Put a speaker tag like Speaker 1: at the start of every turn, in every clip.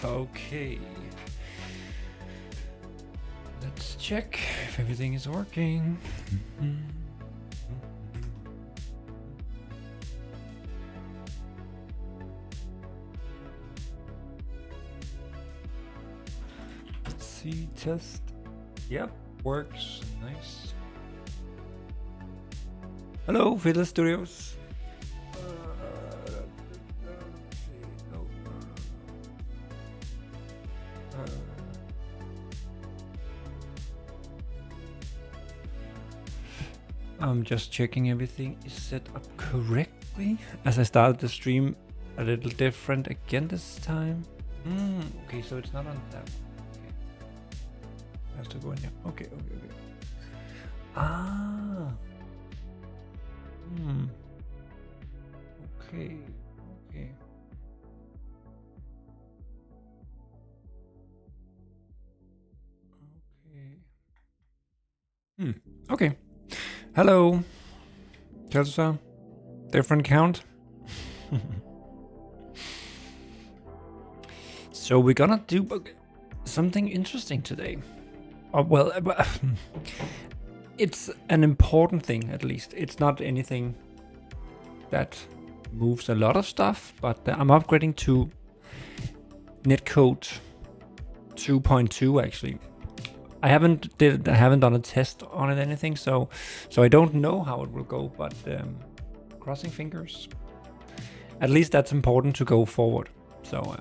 Speaker 1: Okay. Let's check if everything is working. Let's see, test. Yep, works. Nice. Hello, Fiddler Studios. I'm just checking everything is set up correctly. As I started the stream a little different again this time. Okay, so it's not on that. Okay. I have to go in here. Okay. Ah. Okay. Okay. Hello. Kelsa. Different count. So we're gonna do something interesting today. Well, it's an important thing at least. It's not anything that moves a lot of stuff, but I'm upgrading to netcode 2.2 actually. I haven't done a test on it anything, so I don't know how it will go, but crossing fingers. At least that's important to go forward. So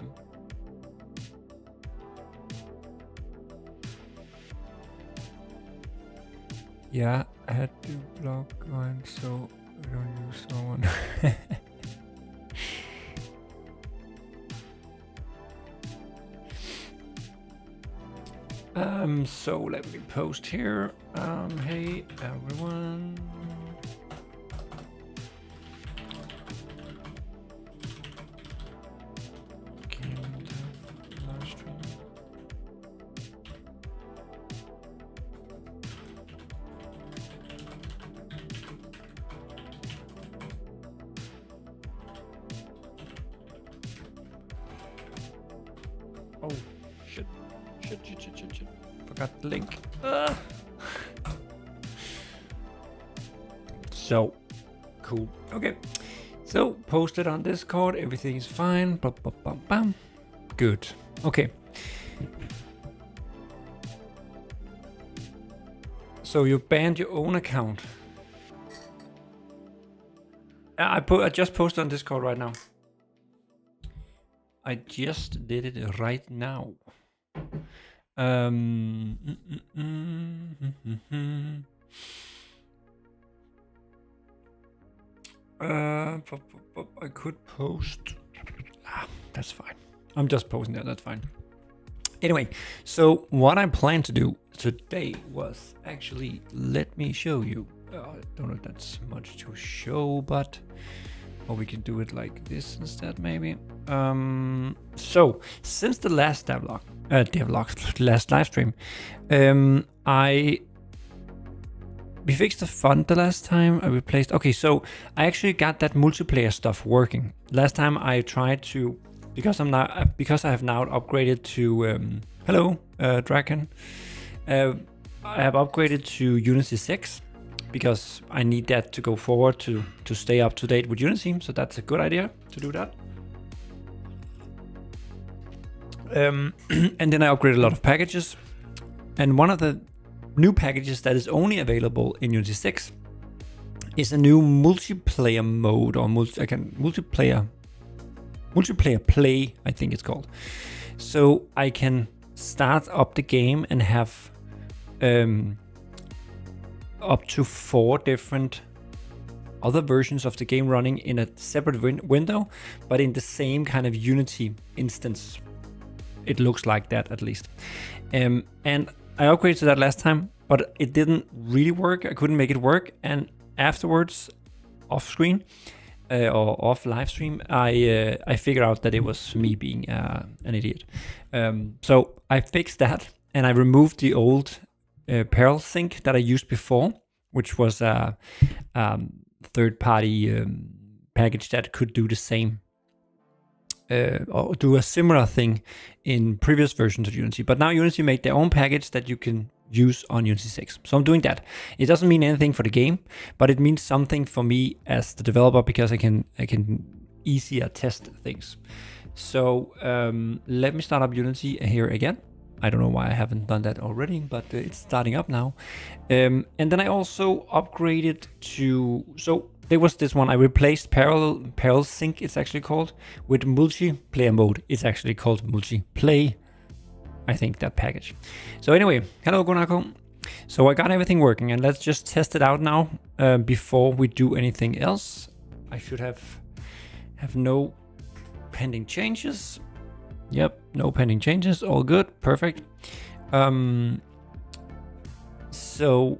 Speaker 1: yeah, I had to block mine so I don't use someone. So let me post here. Hey everyone. Oh, shit. Forgot the link. So, cool. Okay. So, posted on Discord. Everything is fine. Bam. Good. Okay. So, you banned your own account. I just posted on Discord right now. I just did it right now. I could post. That's fine. I'm just posting that. That's fine. Anyway, so what I plan to do today was actually, let me show you. I don't know if that's much to show, but or we can do it like this instead, maybe. So since the last last live stream, we fixed the font the last time. I replaced. Okay, so I actually got that multiplayer stuff working. Last time I tried to, because I have now upgraded to hello, Draken. I have upgraded to Unity 6. Because I need that to go forward to stay up to date with Unity, so that's a good idea to do that. And then I upgraded a lot of packages, and one of the new packages that is only available in Unity 6 is a new multiplayer mode, or multiplayer play, I think it's called. So I can start up the game and have up to 4 different other versions of the game running in a separate window, but in the same kind of Unity instance. It looks like that at least. And I upgraded to that last time, but it didn't really work. I couldn't make it work. And afterwards, off screen or off live stream, I figured out that it was me being an idiot. So I fixed that, and I removed the old Peril Sync that I used before, which was a third-party package that could do the same. or do a similar thing in previous versions of Unity. But now Unity made their own package that you can use on Unity 6. So I'm doing that. It doesn't mean anything for the game, but it means something for me as the developer because I can easier test things. So let me start up Unity here again. I don't know why I haven't done that already, but it's starting up now. And then I also upgraded to, so there was this one, I replaced Parallel Sync, it's actually called, with multiplayer mode. It's actually called multiplay, I think, that package. So anyway, hello Gunako. So I got everything working, and let's just test it out now before we do anything else. I should have no pending changes. Yep, no pending changes, all good, perfect. So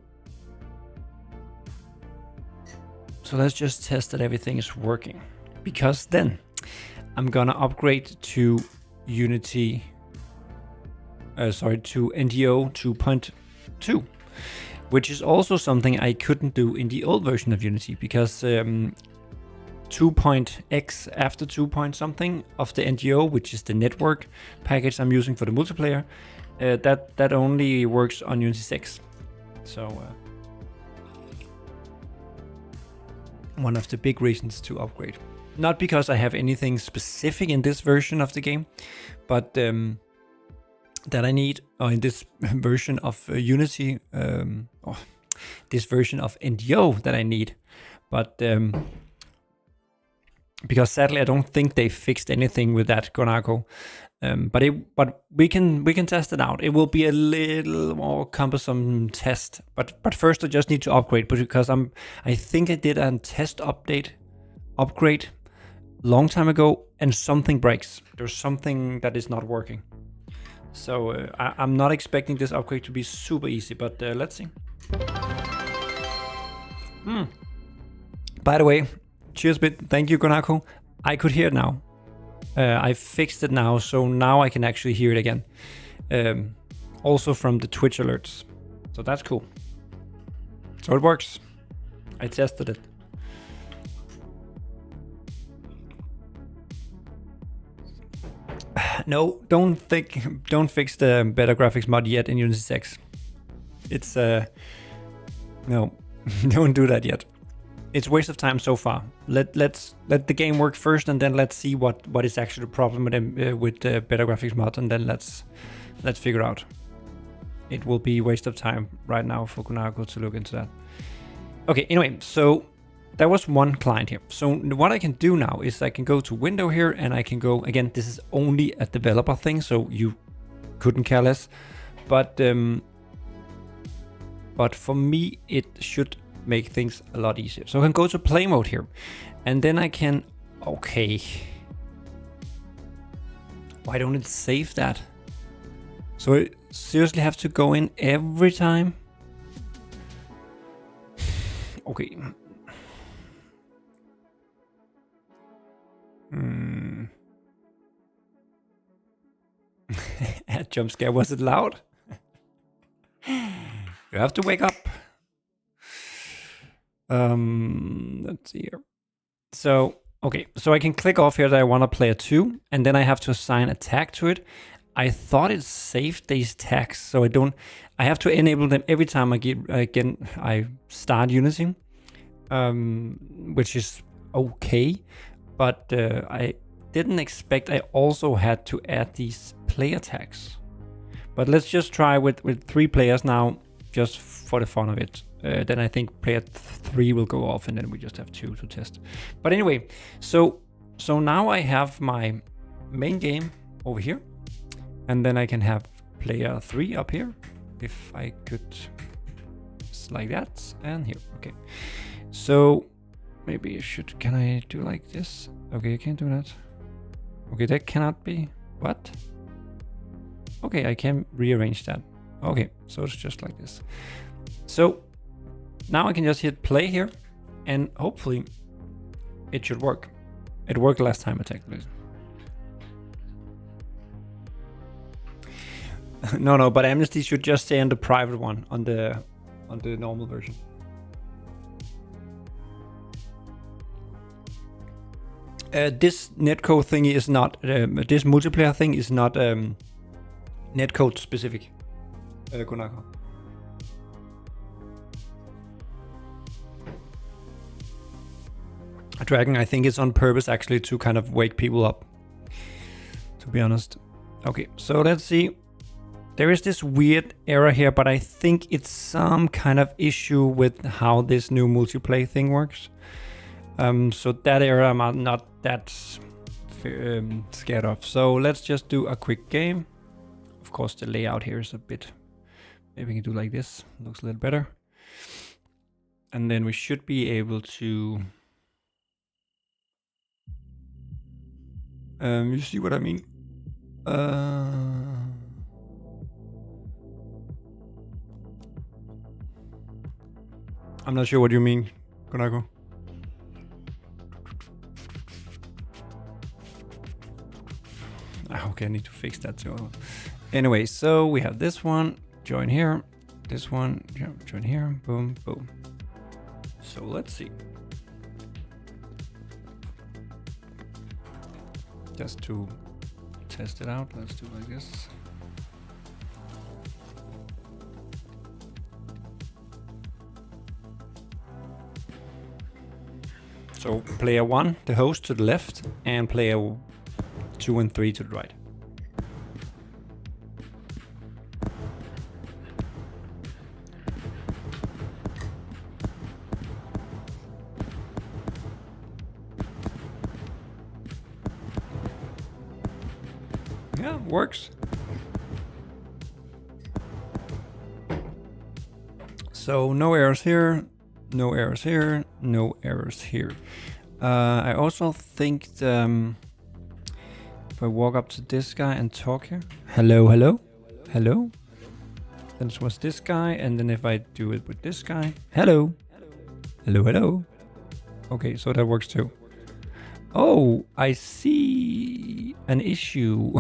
Speaker 1: let's just test that everything is working, because then I'm gonna upgrade to Unity, to NDO 2.2, which is also something I couldn't do in the old version of Unity, because 2.x after 2 point something of the NGO, which is the network package I'm using for the multiplayer, that only works on Unity 6. So one of the big reasons to upgrade. Not because I have anything specific in this version of the game, but that I need, or in this version of Unity, or this version of NDO that I need, but because sadly I don't think they fixed anything with that, Gonako. But we can test it out. It will be a little more cumbersome test, but first I just need to upgrade, because I think I did a test upgrade long time ago, and something breaks. There's something that is not working. So I'm not expecting this upgrade to be super easy, but let's see. By the way, cheers bit. Thank you, Gonako. I could hear it now. I fixed it now, so now I can actually hear it again. Also from the Twitch alerts. So that's cool. So it works. I tested it. No, don't fix the better graphics mod yet in Unity 6. It's no, don't do that yet. It's a waste of time so far. Let the game work first, and then let's see what is actually the problem with the better graphics mod, and then let's figure out. It will be a waste of time right now for Gunako to look into that. Okay, anyway, so there was one client here. So what I can do now is I can go to window here, and I can go, again, this is only a developer thing, so you couldn't care less. But for me, it should make things a lot easier. So I can go to play mode here, and then I can, okay. Why don't it save that? So I seriously have to go in every time? Okay. That jump scare, was it loud? You have to wake up. Let's see here. So, okay, so I can click off here that I want to player 2, and then I have to assign a tag to it. I thought it saved these tags, so I have to enable them every time I start Unity, which is okay, but I didn't expect I also had to add these player tags. But let's just try with 3 players now, just for the fun of it. Then I think player 3 will go off, and then we just have 2 to test. But anyway, so now I have my main game over here, and then I can have player 3 up here, if I could, just like that, and here. Okay, so maybe can I do like this? Okay, I can't do that. Okay, that cannot be. What? Okay, I can rearrange that. Okay, so it's just like this. So now I can just hit play here, and hopefully it should work. It worked last time I checked this. No, but Amnesty should just stay on the private one, on the normal version. This netcode thingy is not, this multiplayer thing is not netcode specific, Konako. Dragon, I think it's on purpose actually to kind of wake people up, to be honest. Okay, so let's see. There is this weird error here, but I think it's some kind of issue with how this new multiplayer thing works. So that error I'm not that scared of. So let's just do a quick game. Of course, the layout here is a bit, maybe we can do like this. Looks a little better. And then we should be able to, you see what I mean? I'm not sure what you mean, Konako. Okay, I need to fix that too. Anyway, so we have this one, join here, this one, join here, boom, boom. So let's see. Just to test it out, let's do like this. So player 1, the host, to the left, and player 2 and 3 to the right. Yeah, works. So no errors here, no errors here, no errors here. I also think if I walk up to this guy and talk here, hello, hello, hello. Then it was this guy, and then if I do it with this guy, hello, hello, hello. Okay, so that works too. Oh, I see an issue.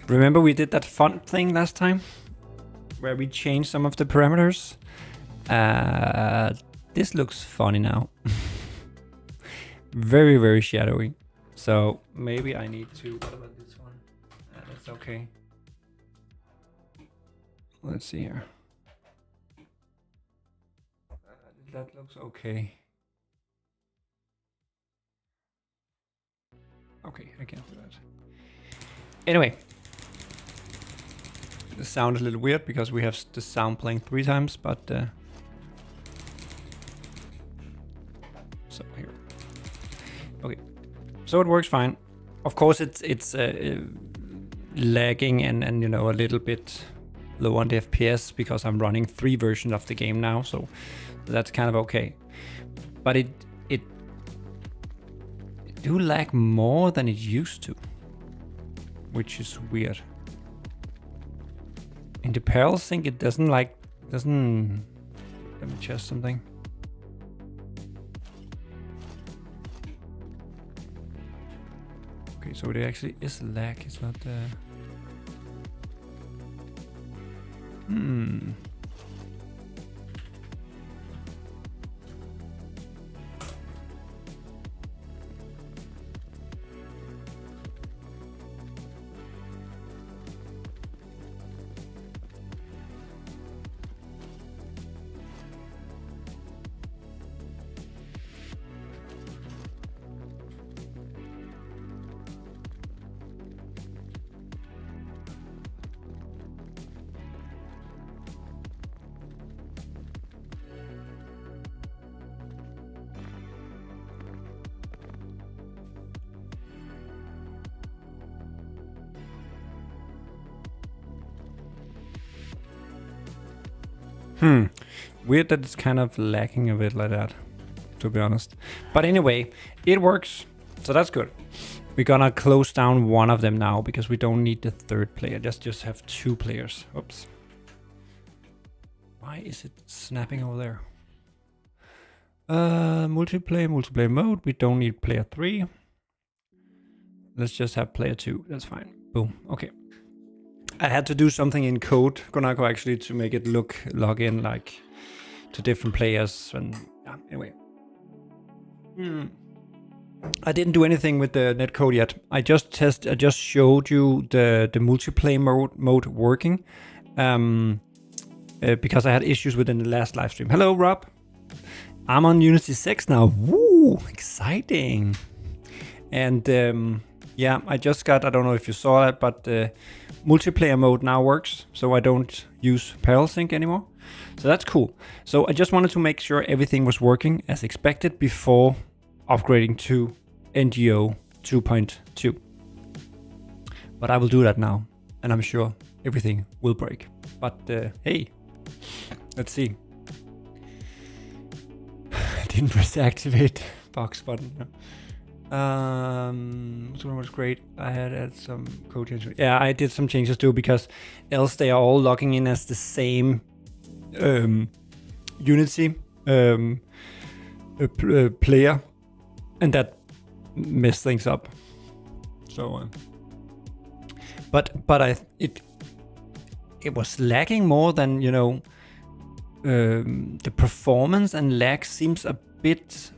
Speaker 1: Remember we did that font thing last time? Where we changed some of the parameters? This looks funny now. Very, very shadowy. So maybe I need to, what about this one? That's okay. Let's see here. That looks okay. Okay, I can't do that. Anyway. The sound is a little weird because we have the sound playing 3 times, but so here. Okay, so it works fine. Of course, it's lagging and you know a little bit low on the FPS because I'm running 3 versions of the game now, so that's kind of okay. But it do lag more than it used to, which is weird. In the parallel sync, it doesn't. Let me test something. Okay, so there actually is lag. It's not. Weird that it's kind of lacking a bit like that, to be honest. But anyway, it works, so that's good. We're gonna close down one of them now because we don't need the 3rd player. Just have 2 players. Oops. Why is it snapping over there? Multiplayer mode. We don't need player 3. Let's just have player 2. That's fine. Boom. Okay. I had to do something in code, Konako, actually, to make it log in like to different players. And yeah, anyway, I didn't do anything with the netcode yet. I just showed you the multiplayer mode working, because I had issues within the last live stream. Hello, Rob. I'm on Unity 6 now. Woo, exciting. And yeah, I just got, I don't know if you saw that, but multiplayer mode now works, so I don't use parallel sync anymore. So that's cool. So I just wanted to make sure everything was working as expected before upgrading to NGO 2.2. But I will do that now, and I'm sure everything will break. But hey, let's see. I didn't press the activate box button. This one was great. I had some code changes. Yeah, I did some changes too, because else they are all logging in as the same Unity player, and that messed things up. So, but it was lagging more than, you know, the performance and lag seems a bit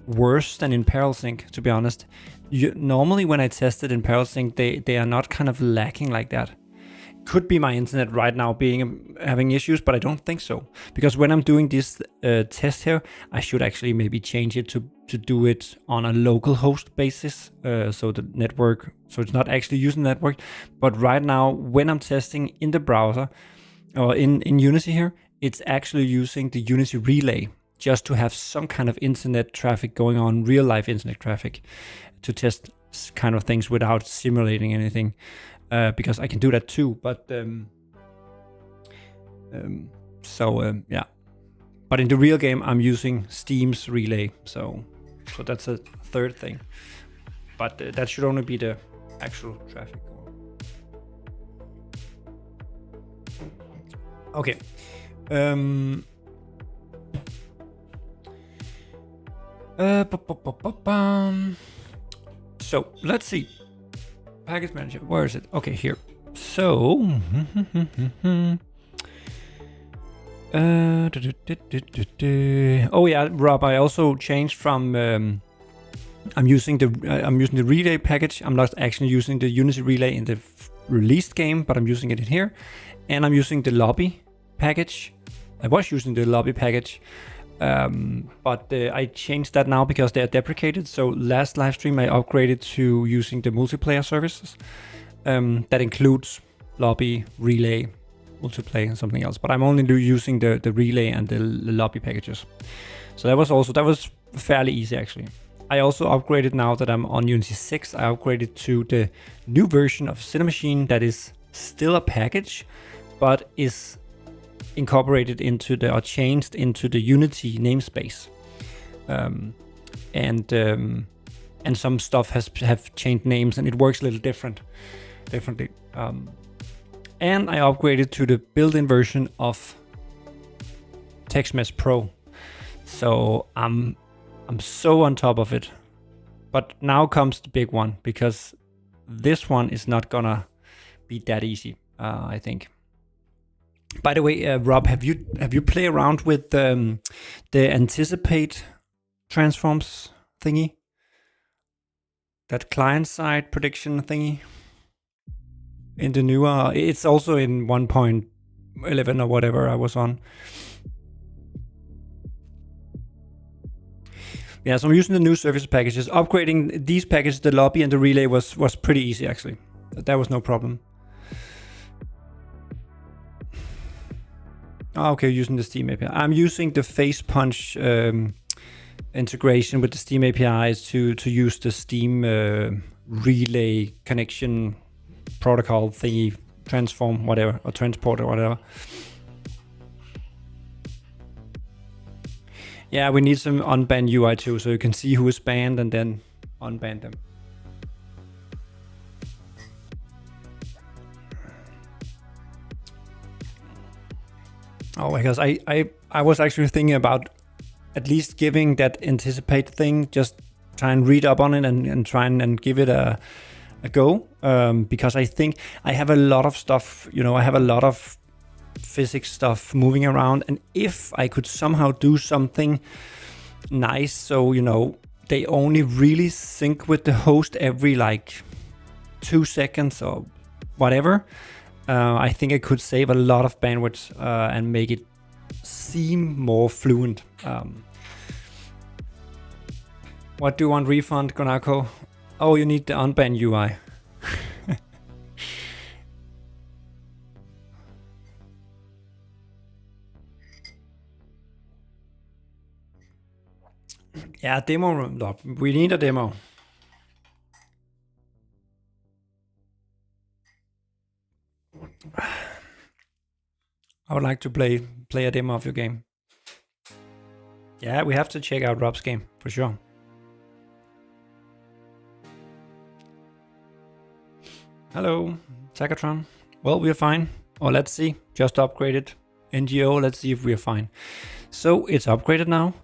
Speaker 1: worse than in parallel sync, to be honest. Normally when I tested in parallel sync, they are not kind of lacking like that. Could be my internet right now having issues, but I don't think so, because when I'm doing this test here, I should actually maybe change it to do it on a local host basis, so the network, so it's not actually using the network. But right now, when I'm testing in the browser or in Unity here, it's actually using the Unity relay just to have some kind of internet traffic going on, real life internet traffic, to test kind of things without simulating anything. Because I can do that too, but yeah. But in the real game, I'm using Steam's relay, so that's a third thing. But that should only be the actual traffic. Okay. So let's see. Package manager, where is it? Okay, here. So, oh yeah, Rob, I also changed from. I'm using the relay package. I'm not actually using the Unity relay in the released game, but I'm using it in here, and I'm using the lobby package. I was using the lobby package. But I changed that now because they are deprecated. So last live stream I upgraded to using the multiplayer services. That includes lobby, relay, multiplayer, and something else. But I'm only using the relay and the lobby packages. So that was fairly easy actually. I also upgraded, now that I'm on Unity 6, I upgraded to the new version of Cinemachine that is still a package, but is incorporated into or changed into the Unity namespace, and some stuff have changed names, and it works a little differently. And I upgraded to the built-in version of TextMesh Pro, so I'm so on top of it. But now comes the big one, because this one is not gonna be that easy, I think. By the way, Rob, have you played around with the anticipate transforms thingy? That client-side prediction thingy? In the newer, it's also in 1.11 or whatever I was on. Yeah, so I'm using the new service packages. Upgrading these packages, the lobby and the relay, was pretty easy actually. That was no problem. Okay, using the Steam API. I'm using the Face Punch integration with the Steam APIs to use the Steam relay connection protocol thingy, transform whatever, or transport or whatever. Yeah, we need some unbanned UI too, so you can see who is banned and then unban them. Oh, because I was actually thinking about at least giving that anticipate thing, just try and read up on it and try and give it a go. Because I think I have a lot of stuff, I have a lot of physics stuff moving around, and if I could somehow do something nice, so they only really sync with the host every like 2 seconds or whatever, I think I could save a lot of bandwidth and make it seem more fluent. What do you want refund, Gonako? Oh, you need the unban UI. Yeah, demo. No, we need a demo. I would like to play a demo of your game. Yeah, we have to check out Rob's game for sure. Hello, Takatron. Well, we're fine. Or let's see. Just upgraded NGO. Let's see if we're fine. So it's upgraded now.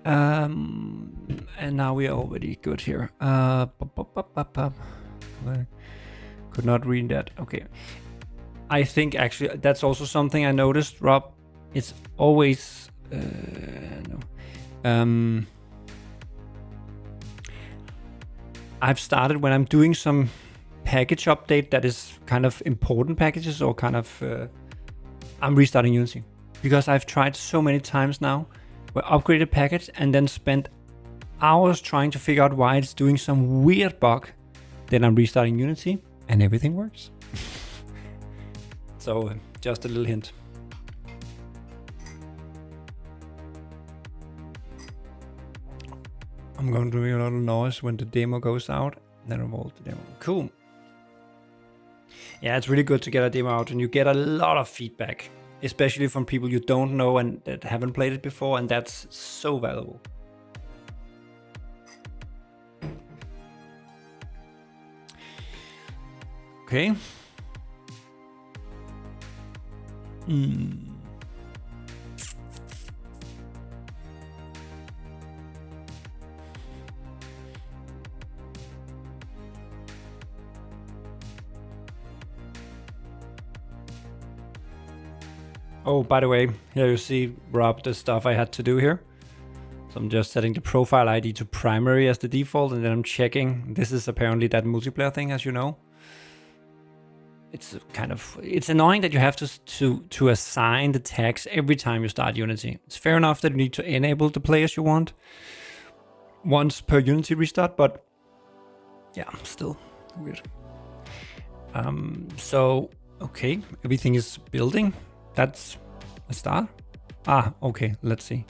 Speaker 1: And now we are already good here. Could not read that. Okay. I think actually that's also something I noticed, Rob. It's always I've started when I'm doing some package update that is kind of important packages or kind of I'm restarting Unity because I've tried so many times now where I upgraded a package and then spent hours trying to figure out why it's doing some weird bug. Then I'm restarting Unity and everything works. So just a little hint. I'm going to make a lot of noise when the demo goes out. Then revolt the demo. Cool. Yeah, it's really good to get a demo out and you get a lot of feedback, especially from people you don't know and that haven't played it before, and that's so valuable. Okay. Oh, by the way, here you see, Rob, the stuff I had to do here. So I'm just setting the profile ID to primary as the default, and then I'm checking. This is apparently that multiplayer thing, as you know. It's it's annoying that you have to assign the tags every time you start Unity. It's fair enough that you need to enable the players you want once per Unity restart, but yeah, still weird. So, okay, everything is building. That's a start. Ah, okay, let's see.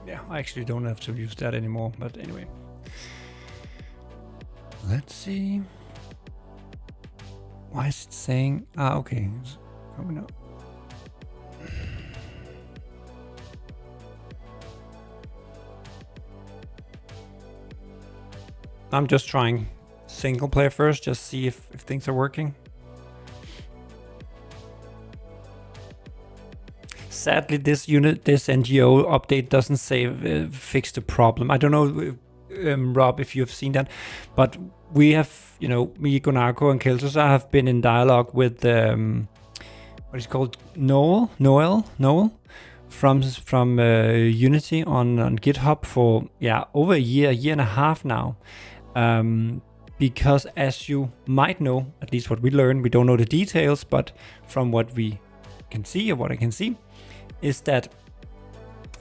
Speaker 1: Yeah, I actually don't have to use that anymore, but anyway. Let's see. Why is it saying, okay, it's coming up. I'm just trying single player first, just see if things are working. Sadly, this NGO update doesn't say fix the problem. I don't know, Rob, if you've seen that, but we have, me, Gonako, and Keltosa have been in dialogue with what is called Noel from Unity on GitHub for over a year and a half now. Because as you might know, at least what we learned, we don't know the details, but from what we can see or what I can see, is that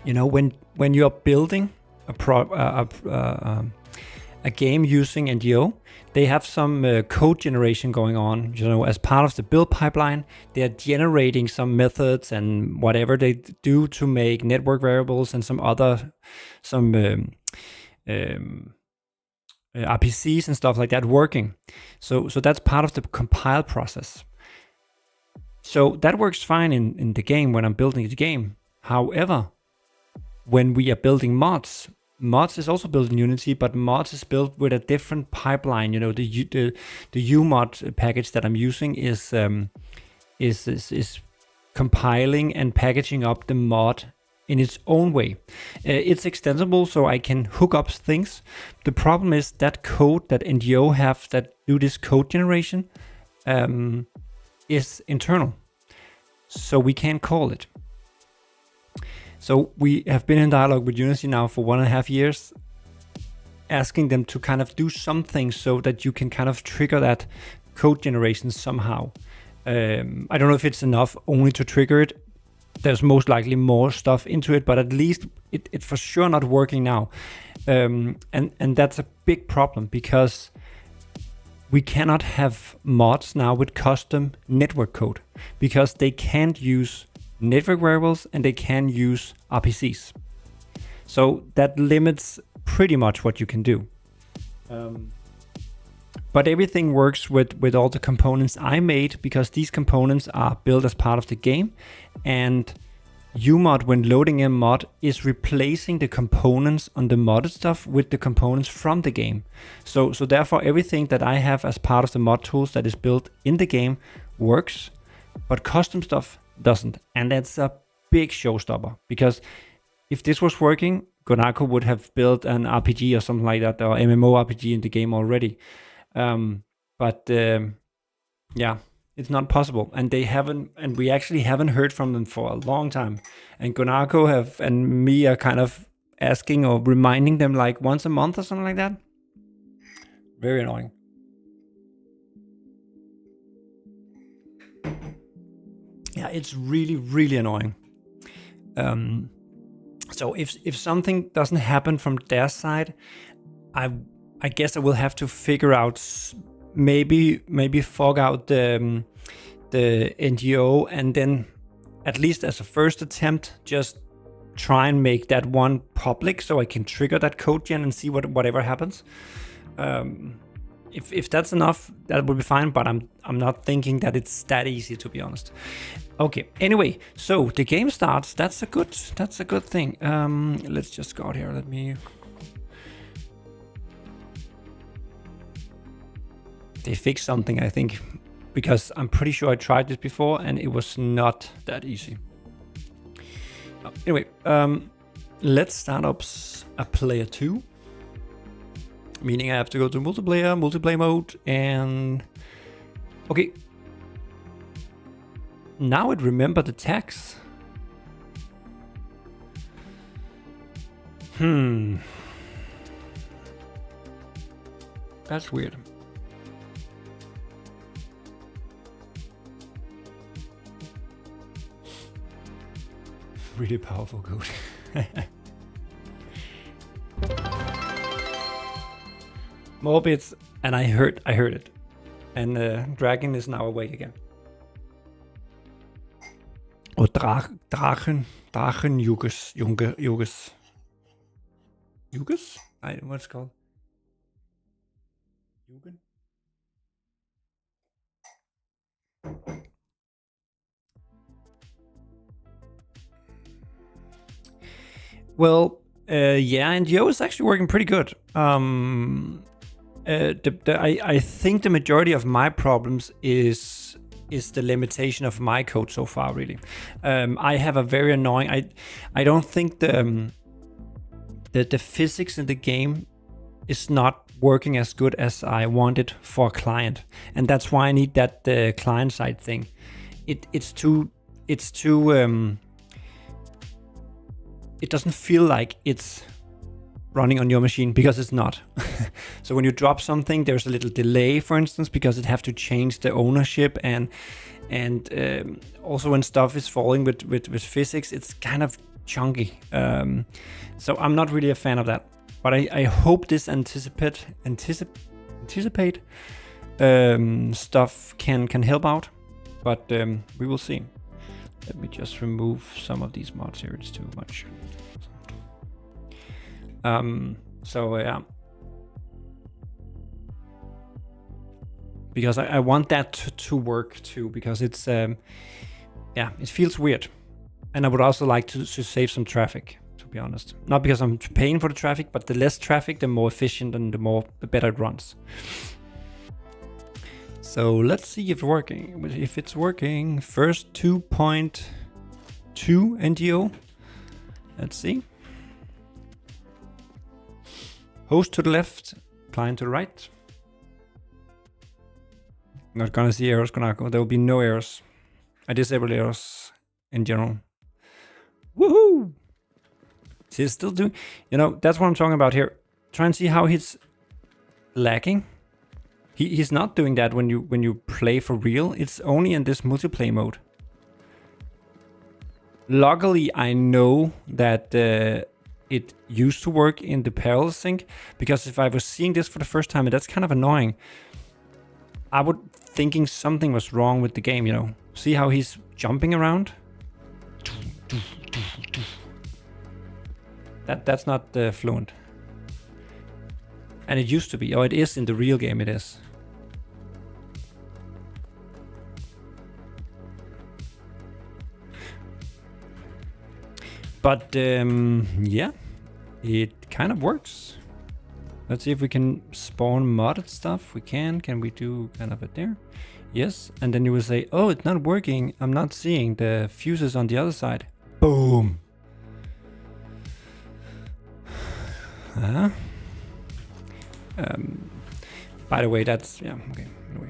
Speaker 1: when you are building a game using NGO, they have some code generation going on. As part of the build pipeline, they are generating some methods and whatever they do to make network variables and some RPCs and stuff like that working. So that's part of the compile process. So that works fine in the game when I'm building the game. However, when we are building mods is also built in Unity, but mods is built with a different pipeline. The UMod package that I'm using is compiling and packaging up the mod in its own way. It's extensible, so I can hook up things. The problem is that code that NGO have that do this code generation is internal, so we can't call it. So we have been in dialogue with Unity now for 1.5 years, asking them to kind of do something so that you can kind of trigger that code generation somehow. I don't know if it's enough only to trigger it. There's most likely more stuff into it, but at least it's for sure not working now. And that's a big problem, because we cannot have mods now with custom network code, because they can't use network variables and they can use RPCs. So that limits pretty much what you can do. But everything works with all the components I made, because these components are built as part of the game, and UMod, when loading a mod, is replacing the components on the modded stuff with the components from the game. So therefore everything that I have as part of the mod tools that is built in the game works, but custom stuff doesn't. And that's a big showstopper, because if this was working, Gonako would have built an RPG or something like that, or MMORPG in the game already. But yeah, it's not possible, and they haven't, and we actually haven't heard from them for a long time. And Gonako and me are kind of asking or reminding them like once a month or something like that. Very annoying. Yeah, it's really, really annoying. So if something doesn't happen from their side, I guess I will have to figure out, maybe fog out the NGO, and then at least as a first attempt, just try and make that one public so I can trigger that code gen and see whatever happens. If that's enough, that would be fine, but I'm not thinking that it's that easy, to be honest. Okay, anyway, so the game starts. That's a good thing. Let's just go out here. Let me. They fixed something, I think, because I'm pretty sure I tried this before and it was not that easy. Anyway, let's start up a player 2. Meaning I have to go to multiplayer mode, and okay. Now it remembered the tags. That's weird. Really powerful code. More bits, and I heard it. And Dragon is now awake again. Oh, Drachen Juges. Juges? What's it called? Jugen? Well, yeah, NGO is actually working pretty good. I think the majority of my problems is the limitation of my code so far, really. I have a very annoying. I don't think the physics in the game is not working as good as I want it for a client, and that's why I need that client side thing. It's too. It doesn't feel like it's running on your machine, because it's not. So when you drop something, there's a little delay, for instance, because it have to change the ownership, and also when stuff is falling with physics, it's kind of chunky. So I'm not really a fan of that. But I hope this anticipate stuff can help out. But we will see. Let me just remove some of these mods here. It's too much. Yeah. Because I want that to work too, because it's yeah, it feels weird. And I would also like to save some traffic, to be honest. Not because I'm paying for the traffic, but the less traffic, the more efficient and the better it runs. So let's see if it's working. If it's working, first 2.2 NGO. Let's see. Host to the left, client to the right. Not gonna see errors, Konako. There will be no errors. I disable errors in general. Woohoo! See, it's still doing. You know, that's what I'm talking about here. Try and see how he's lagging. He's not doing that when you play for real. It's only in this multiplayer mode. Luckily, I know that it used to work in the parallel sync, because if I was seeing this for the first time, and that's kind of annoying, I would thinking something was wrong with the game, you know. See how he's jumping around? That's not fluent. And it used to be. Oh, it is in the real game, it is. But yeah, it kind of works. Let's see if we can spawn modded stuff. We can. Can we do kind of it there? Yes. And then you will say, oh, it's not working. I'm not seeing the fuses on the other side. Boom. By the way, that's, yeah, okay. Anyway.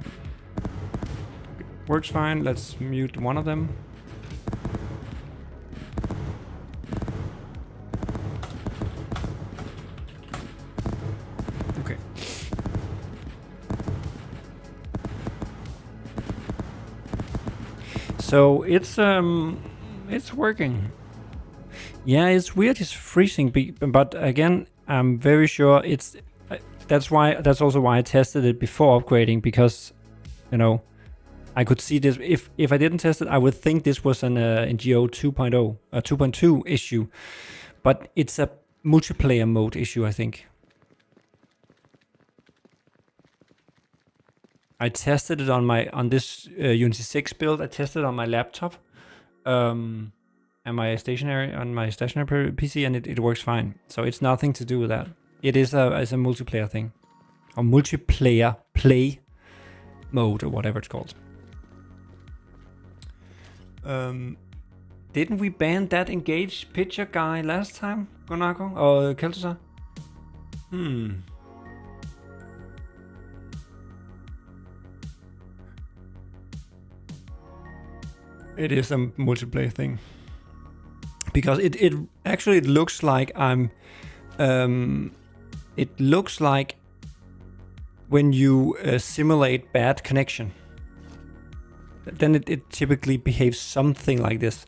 Speaker 1: Okay. Works fine. Let's mute one of them. Okay. So it's working. Yeah, it's weird. It's freezing, but again, I'm very sure it's. That's also why I tested it before upgrading, because, you know, I could see this. If I didn't test it, I would think this was an NGO 2.0, 2.2 issue, but it's a multiplayer mode issue, I think. I tested it on this Unity 6 build. I tested it on my laptop, and my stationary PC, and it works fine. So it's nothing to do with that. It is a multiplayer thing, or multiplayer play mode, or whatever it's called. Didn't we ban that engaged picture guy last time, Gonako or Keltusa? It is a multiplayer thing, because it actually looks like I'm. It looks like when you simulate bad connection, then it typically behaves something like this.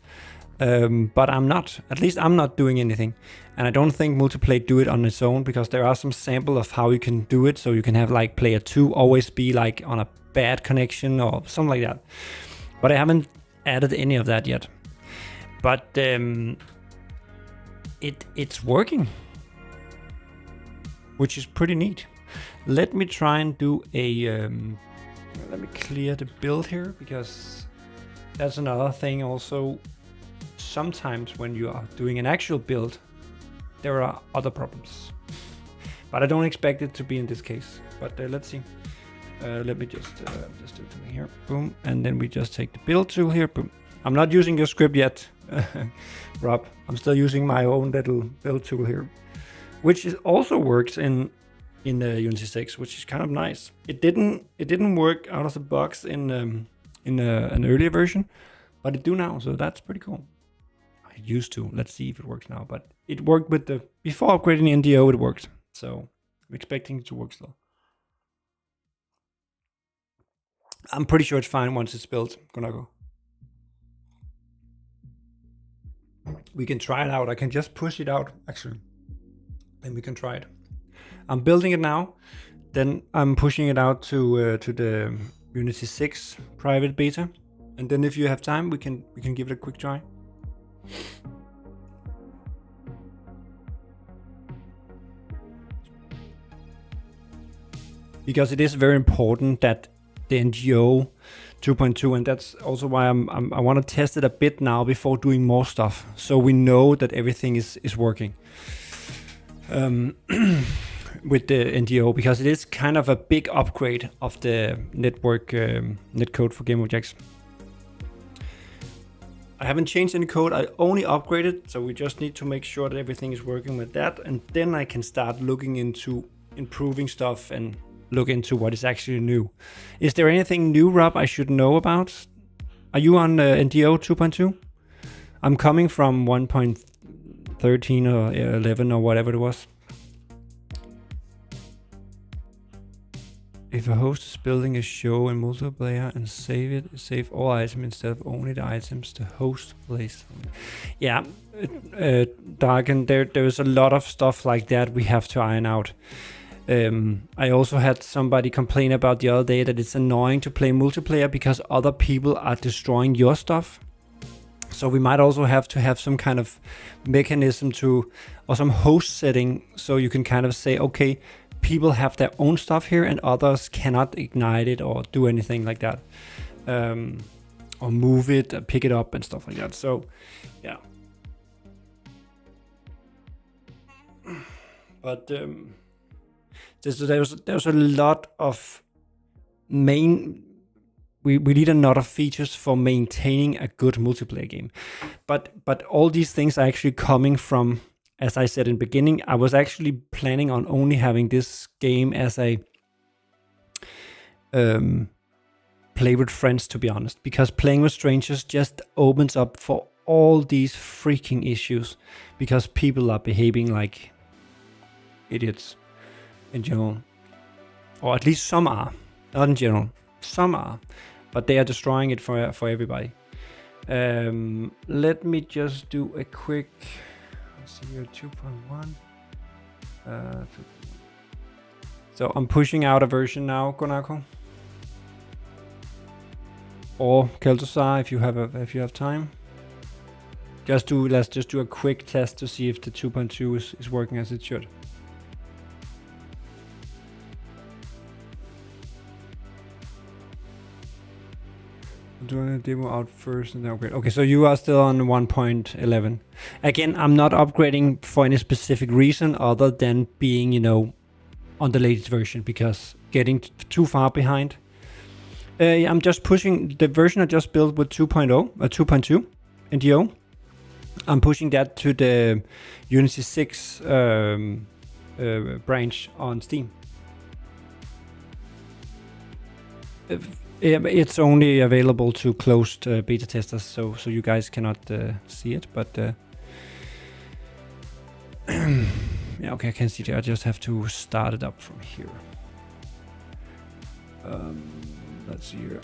Speaker 1: But I'm not. At least I'm not doing anything, and I don't think multiplayer do it on its own, because there are some sample of how you can do it. So you can have like player 2 always be like on a bad connection or something like that. But I haven't added any of that yet. But it's working, which is pretty neat. Let me try and do a. Let me clear the build here, because that's another thing also. Sometimes when you are doing an actual build, there are other problems. But I don't expect it to be in this case. But let's see. Let me just do something here. Boom. And then we just take the build tool here. Boom. I'm not using your script yet, Rob. I'm still using my own little build tool here, which also works in Unity 6, which is kind of nice. It didn't work out of the box in an earlier version, but it do now, so that's pretty cool. It used to. Let's see if it works now, but it worked with the before upgrading the NDO. It worked, so I'm expecting it to work still. I'm pretty sure it's fine once it's built. Gonna go. We can try it out. I can just push it out actually. Then we can try it. I'm building it now. Then I'm pushing it out to the Unity 6 private beta. And then if you have time, we can give it a quick try. Because it is very important that the NGO 2.2, and that's also why I want to test it a bit now before doing more stuff, so we know that everything is working with the NGO, because it is kind of a big upgrade of the network netcode for GameObjects. I haven't changed any code. I only upgraded, so we just need to make sure that everything is working with that, and then I can start looking into improving stuff and look into what is actually new. Is there anything new, Rob, I should know about? Are you on NDO 2.2? I'm coming from 1.13 or 11 or whatever it was. If a host is building a show in multiplayer and save all items instead of only the items the host plays. Yeah, Darken, there's a lot of stuff like that we have to iron out. I also had somebody complain about the other day that it's annoying to play multiplayer because other people are destroying your stuff. So we might also have to have some kind of mechanism or some host setting so you can kind of say, okay, people have their own stuff here and others cannot ignite it or do anything like that. Or move it, pick it up and stuff like that. So, yeah. But there's a lot of we need a lot of features for maintaining a good multiplayer game. But all these things are actually coming from, as I said in the beginning, I was actually planning on only having this game as a play with friends, to be honest, because playing with strangers just opens up for all these freaking issues because people are behaving like idiots in general, or at least some are, not in general, some are, but they are destroying it for everybody. Let me just do a quick, let's see here, 2.1. So I'm pushing out a version now, Konako, or Keltosar if you have time. Let's just do a quick test to see if the 2.2 is working as it should. Doing a demo out first and then upgrade. Okay, so you are still on 1.11. Again, I'm not upgrading for any specific reason other than being, on the latest version because getting too far behind. Yeah, I'm just pushing the version I just built with 2.2 NDO. I'm pushing that to the Unity 6 branch on Steam. It's only available to closed beta testers, so you guys cannot see it. But yeah, okay, I can see it. I just have to start it up from here. Let's see here.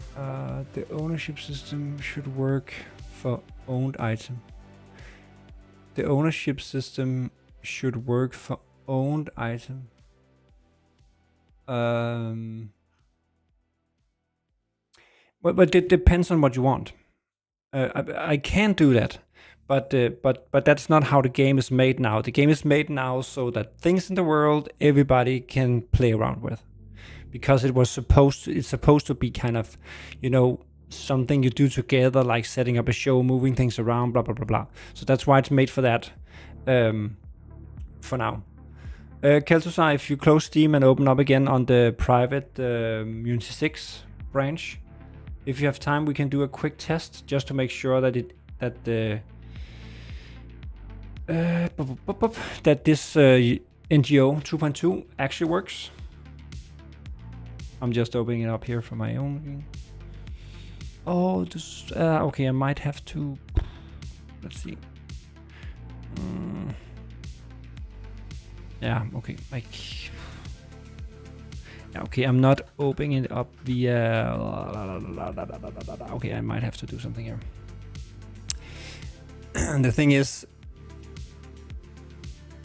Speaker 1: The ownership system should work for owned item. The ownership system should work for owned item. But it depends on what you want. I can do that, but that's not how the game is made now. The game is made now so that things in the world everybody can play around with, because it's supposed to be kind of, something you do together, like setting up a show, moving things around, blah blah blah blah. So that's why it's made for that. For now. Keltosar, if you close Steam and open up again on the private Unity 6 branch. If you have time, we can do a quick test just to make sure that this NGO 2.2 actually works. I'm just opening it up here for my own. Oh, this. Okay, I might have to. Let's see. Yeah. Okay. Okay, I'm not opening it up via... Okay, I might have to do something here. And the thing is,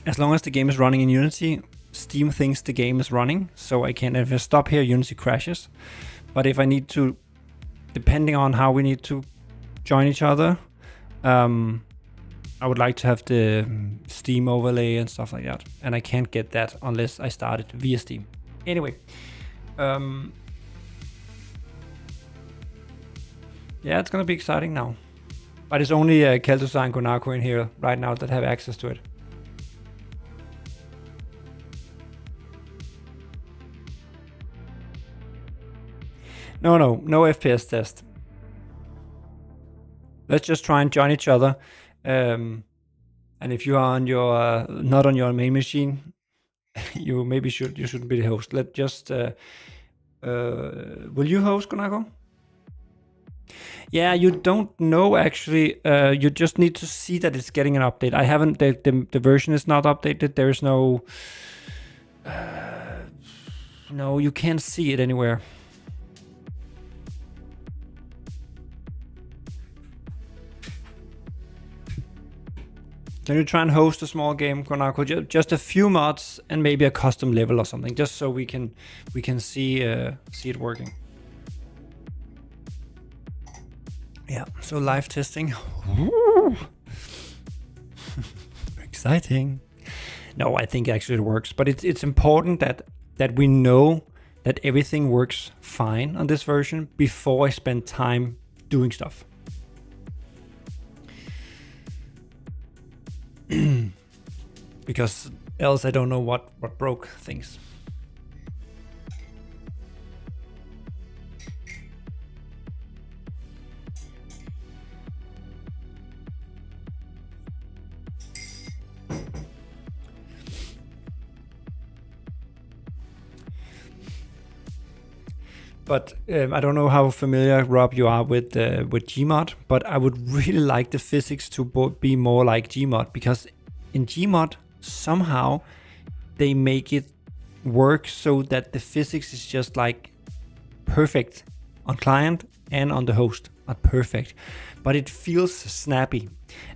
Speaker 1: as long as the game is running in Unity, Steam thinks the game is running, so I can, if I stop here, Unity crashes. But if I need to, depending on how we need to join each other, I would like to have the Steam overlay and stuff like that. And I can't get that unless I start it via Steam. Anyway, yeah, it's gonna be exciting now. But it's only Keltosar and Konako in here right now that have access to it. No FPS test. Let's just try and join each other. And if you are on your not on your main machine, you shouldn't be the host. Let just will you host, Konako? Yeah, you don't know actually. You just need to see that it's getting an update. I haven't. The version is not updated. There is no. No, you can't see it anywhere. Can you try and host a small game, Konako? Just a few mods and maybe a custom level or something, just so we can see it working. Yeah. So live testing. Exciting. No, I think actually it works, but it's important that we know that everything works fine on this version before I spend time doing stuff. Because else I don't know what broke things. But I don't know how familiar, Rob, you are with Gmod, but I would really like the physics to be more like Gmod, because in Gmod, somehow they make it work so that the physics is just like perfect on client and on the host. Not perfect, but it feels snappy.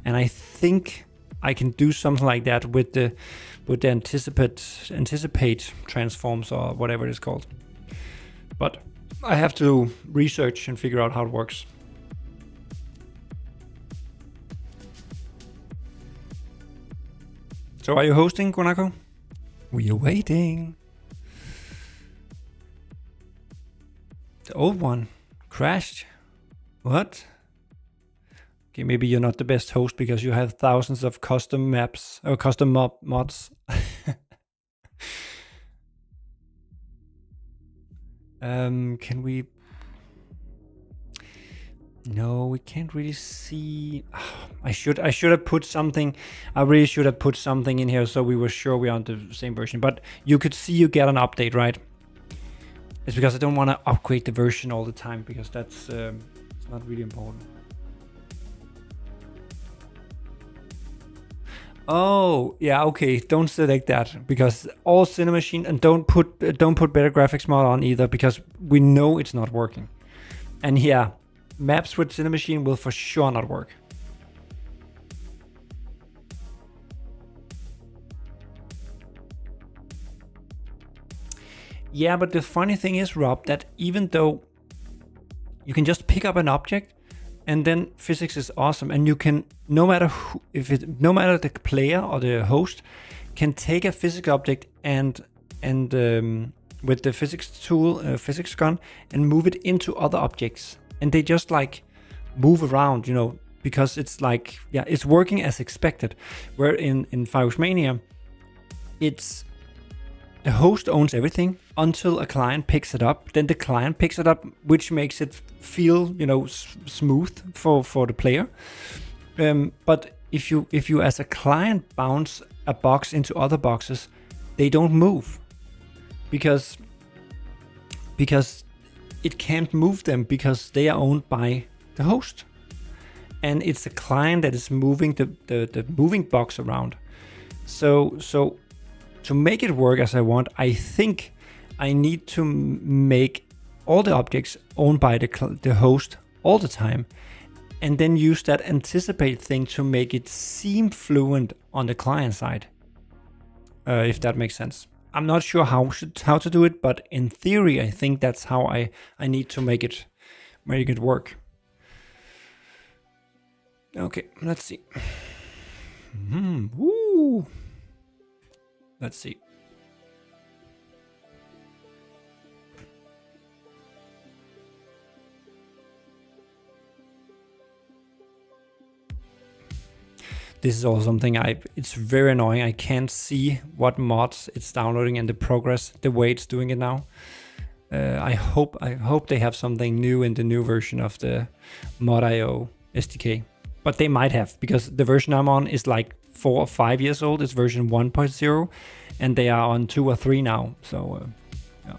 Speaker 1: And I think I can do something like that with the anticipate transforms or whatever it is called. But I have to research and figure out how it works. So are you hosting, Konako? We are waiting. The old one crashed. What? Okay, maybe you're not the best host because you have thousands of custom maps or custom mods. Can we? No, we can't really see. I should have put something. I really should have put something in here so we were sure we're on the same version. But you could see you get an update, right? It's because I don't want to upgrade the version all the time, because that's it's not really important. Oh, yeah, okay. Don't select that, because all Cinemachine, and don't put better graphics mod on either, because we know it's not working. And yeah, maps with Cinemachine will for sure not work. Yeah, but the funny thing is, Rob, that even though you can just pick up an object, and then physics is awesome, and you can, no matter the player or the host can take a physics object and with the physics tool, physics gun, and move it into other objects, and they just like move around, because it's like, yeah, it's working as expected. Where in Mania, it's the host owns everything until a client picks it up. Then the client picks it up, which makes it feel, smooth for the player. But if you as a client bounce a box into other boxes, they don't move because it can't move them, because they are owned by the host, and it's the client that is moving the moving box around. So to make it work as I want, I think I need to make all the objects owned by the host all the time, and then use that anticipate thing to make it seem fluent on the client side. If that makes sense. I'm not sure how to do it, but in theory, I think that's how I need to make it work. Okay, let's see. Woo. Let's see. This is also something it's very annoying. I can't see what mods it's downloading and the progress, the way it's doing it now. I hope they have something new in the new version of the mod.io. SDK. But they might have, because the version I'm on is like 4 or 5 years old. It's version 1.0, and they are on 2 or 3 now. So, yeah.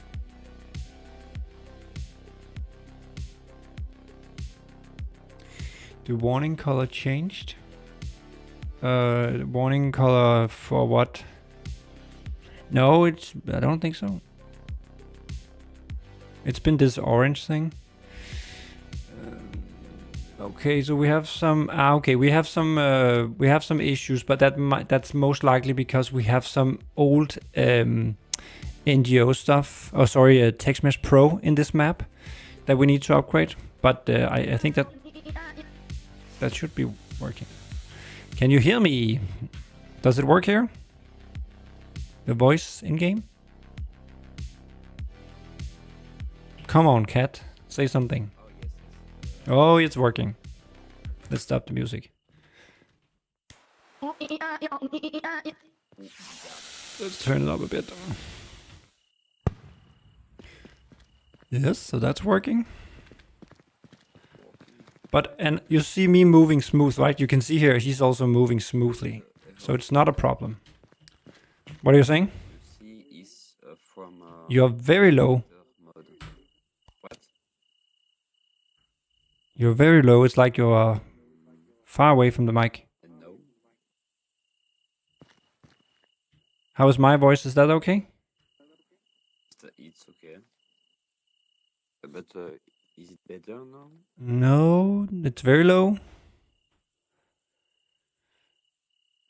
Speaker 1: The warning color changed. Warning color for what? No, I don't think so. It's been this orange thing. Okay, so we have some. We have some issues, but that's most likely because we have some old NGO stuff. Oh, sorry, Text Mesh Pro in this map that we need to upgrade. But I think that should be working. Can you hear me? Does it work here? The voice in game? Come on, cat. Say something. Oh, it's working. Let's stop the music. Let's turn it up a bit. Yes, so that's working. And you see me moving smooth, right? You can see here he's also moving smoothly. So it's not a problem. What are you saying? You're very low.
Speaker 2: What?
Speaker 1: You're very low. It's like you're far away from the mic.
Speaker 2: No.
Speaker 1: How is my voice? Is that okay?
Speaker 2: It's okay. But is it better now?
Speaker 1: No, it's very low.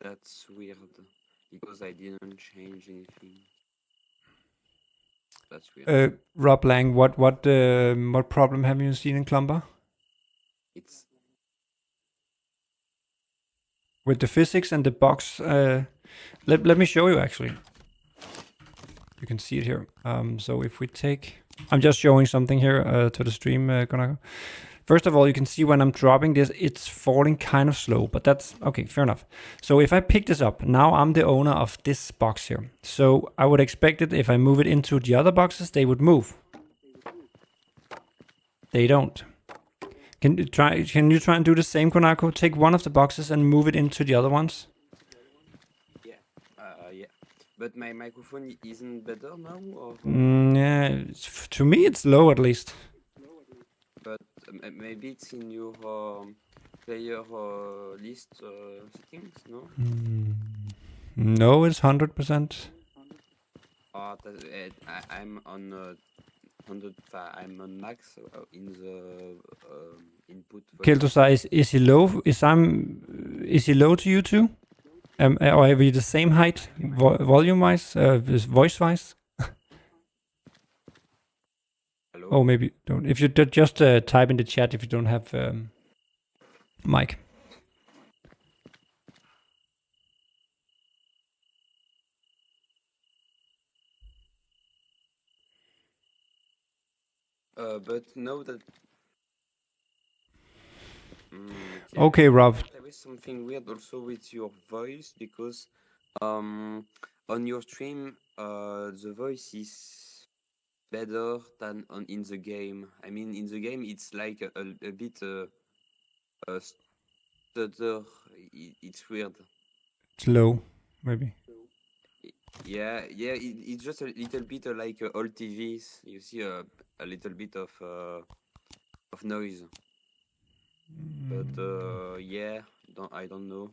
Speaker 2: That's weird. Because I didn't change anything. That's weird.
Speaker 1: Rob Lang, what problem have you seen in Clumber?
Speaker 2: It's
Speaker 1: With the physics and the box. Let me show you actually. You can see it here. So if we take, I'm just showing something here to the stream, Konako. First of all, you can see when I'm dropping this, it's falling kind of slow, but that's okay, fair enough. So if I pick this up, now I'm the owner of this box here. So I would expect it if I move it into the other boxes, they would move. They don't. Can you try and do the same, Konako? Take one of the boxes and move it into the other ones.
Speaker 2: yeah. But my microphone isn't better now, or
Speaker 1: Yeah, to me it's low at least.
Speaker 2: but maybe it's in your player list settings, no?
Speaker 1: No, it's 100%.
Speaker 2: I'm on 100. I'm on max in the input.
Speaker 1: Keltosa, is he low? Is he low to you too? Or are we the same height, volume-wise, voice-wise?
Speaker 2: Hello?
Speaker 1: Oh, maybe don't. If you just type in the chat if you don't have mic.
Speaker 2: But know that.
Speaker 1: Okay, Rob.
Speaker 2: There is something weird also with your voice because on your stream the voice is better than in the game. I mean, in the game it's like a bit stutter. It's weird.
Speaker 1: It's low, maybe.
Speaker 2: Yeah. It's just a little bit like old TVs. You see a little bit of noise. But yeah, I don't know.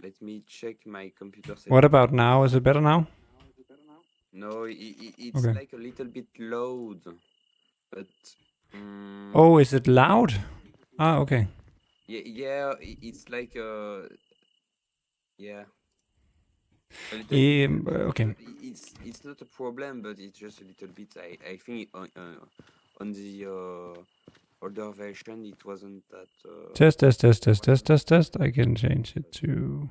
Speaker 2: Let me check my computer settings.
Speaker 1: What about now? Is it better now?
Speaker 2: No, it's
Speaker 1: Okay.
Speaker 2: like a little bit loud, but.
Speaker 1: Oh, is it loud? Ah, okay.
Speaker 2: Yeah, it's like yeah.
Speaker 1: Okay.
Speaker 2: It's not a problem, but it's just a little bit. I think on the older version it wasn't that.
Speaker 1: Test. I can change it to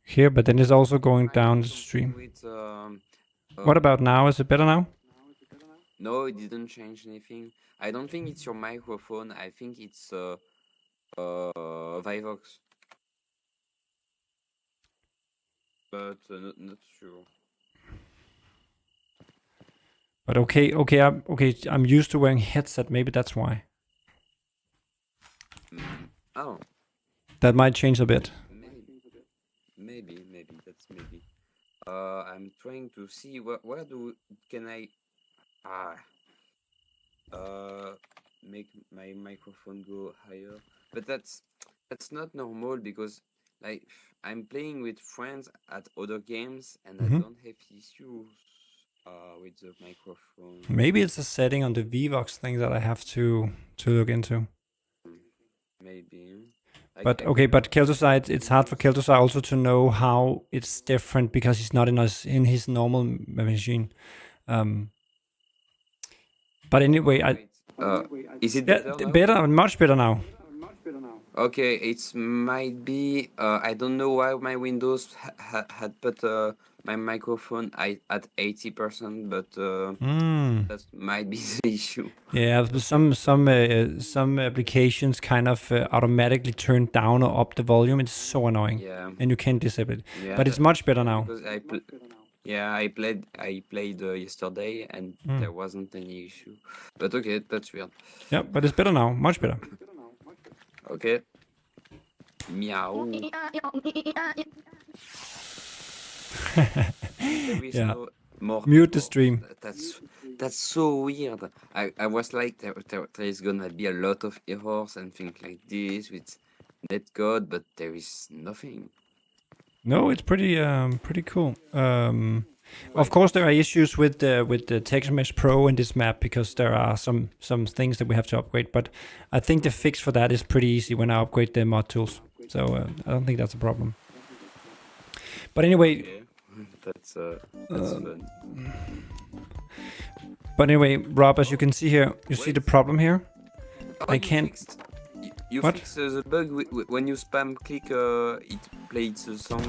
Speaker 1: here, but then it's also going down the stream.
Speaker 2: With,
Speaker 1: What about now? Is it better now?
Speaker 2: No, it didn't change anything. I don't think it's your microphone. I think it's Vivox. But not sure.
Speaker 1: But okay, I'm used to wearing headset. Maybe that's why.
Speaker 2: Oh,
Speaker 1: That might change a bit.
Speaker 2: maybe that's maybe. I'm trying to see where can I ah uh make my microphone go higher, but that's not normal because like I'm playing with friends at other games and I
Speaker 1: Hmm.
Speaker 2: don't have issues with the microphone.
Speaker 1: Maybe it's a setting on the Vivox thing that I have to look into.
Speaker 2: Hmm, maybe
Speaker 1: But
Speaker 2: I
Speaker 1: okay,
Speaker 2: could
Speaker 1: but Kel'Thuzai, it's hard for Kel'Thuzai also to know how it's different because he's not in his normal machine. Um, but anyway,
Speaker 2: wait. Is it
Speaker 1: yeah,
Speaker 2: better now?
Speaker 1: better, much better now.
Speaker 2: Okay, it might be. I don't know why my Windows had put my microphone at 80%, but
Speaker 1: Mm.
Speaker 2: that might be the issue.
Speaker 1: Yeah, but some applications kind of automatically turn down or up the volume. It's so annoying,
Speaker 2: Yeah,
Speaker 1: and you can't disable it.
Speaker 2: yeah,
Speaker 1: But it's much better now.
Speaker 2: because I played yesterday and
Speaker 1: Mm.
Speaker 2: there wasn't any issue. But okay, that's weird.
Speaker 1: Yeah, but it's better now, much better.
Speaker 2: Okay, meow. There is
Speaker 1: Yeah,
Speaker 2: no more
Speaker 1: mute the
Speaker 2: errors.
Speaker 1: stream.
Speaker 2: That's so weird. I was like there is gonna be a lot of errors and things like this with netcode, but there is nothing.
Speaker 1: No, it's pretty cool. Of
Speaker 2: Why?
Speaker 1: course, there are issues with the Text Mesh Pro in this map because there are some things that we have to upgrade. But I think the fix for that is pretty easy when I upgrade the mod tools. So I don't think that's a problem. But anyway,
Speaker 2: Okay, that's fun.
Speaker 1: but anyway, Rob, as you can see here, you see
Speaker 2: Wait.
Speaker 1: the problem here.
Speaker 2: Oh,
Speaker 1: I
Speaker 2: you
Speaker 1: can't.
Speaker 2: fixed. You
Speaker 1: What?
Speaker 2: fix the bug when you spam click. It plays the song.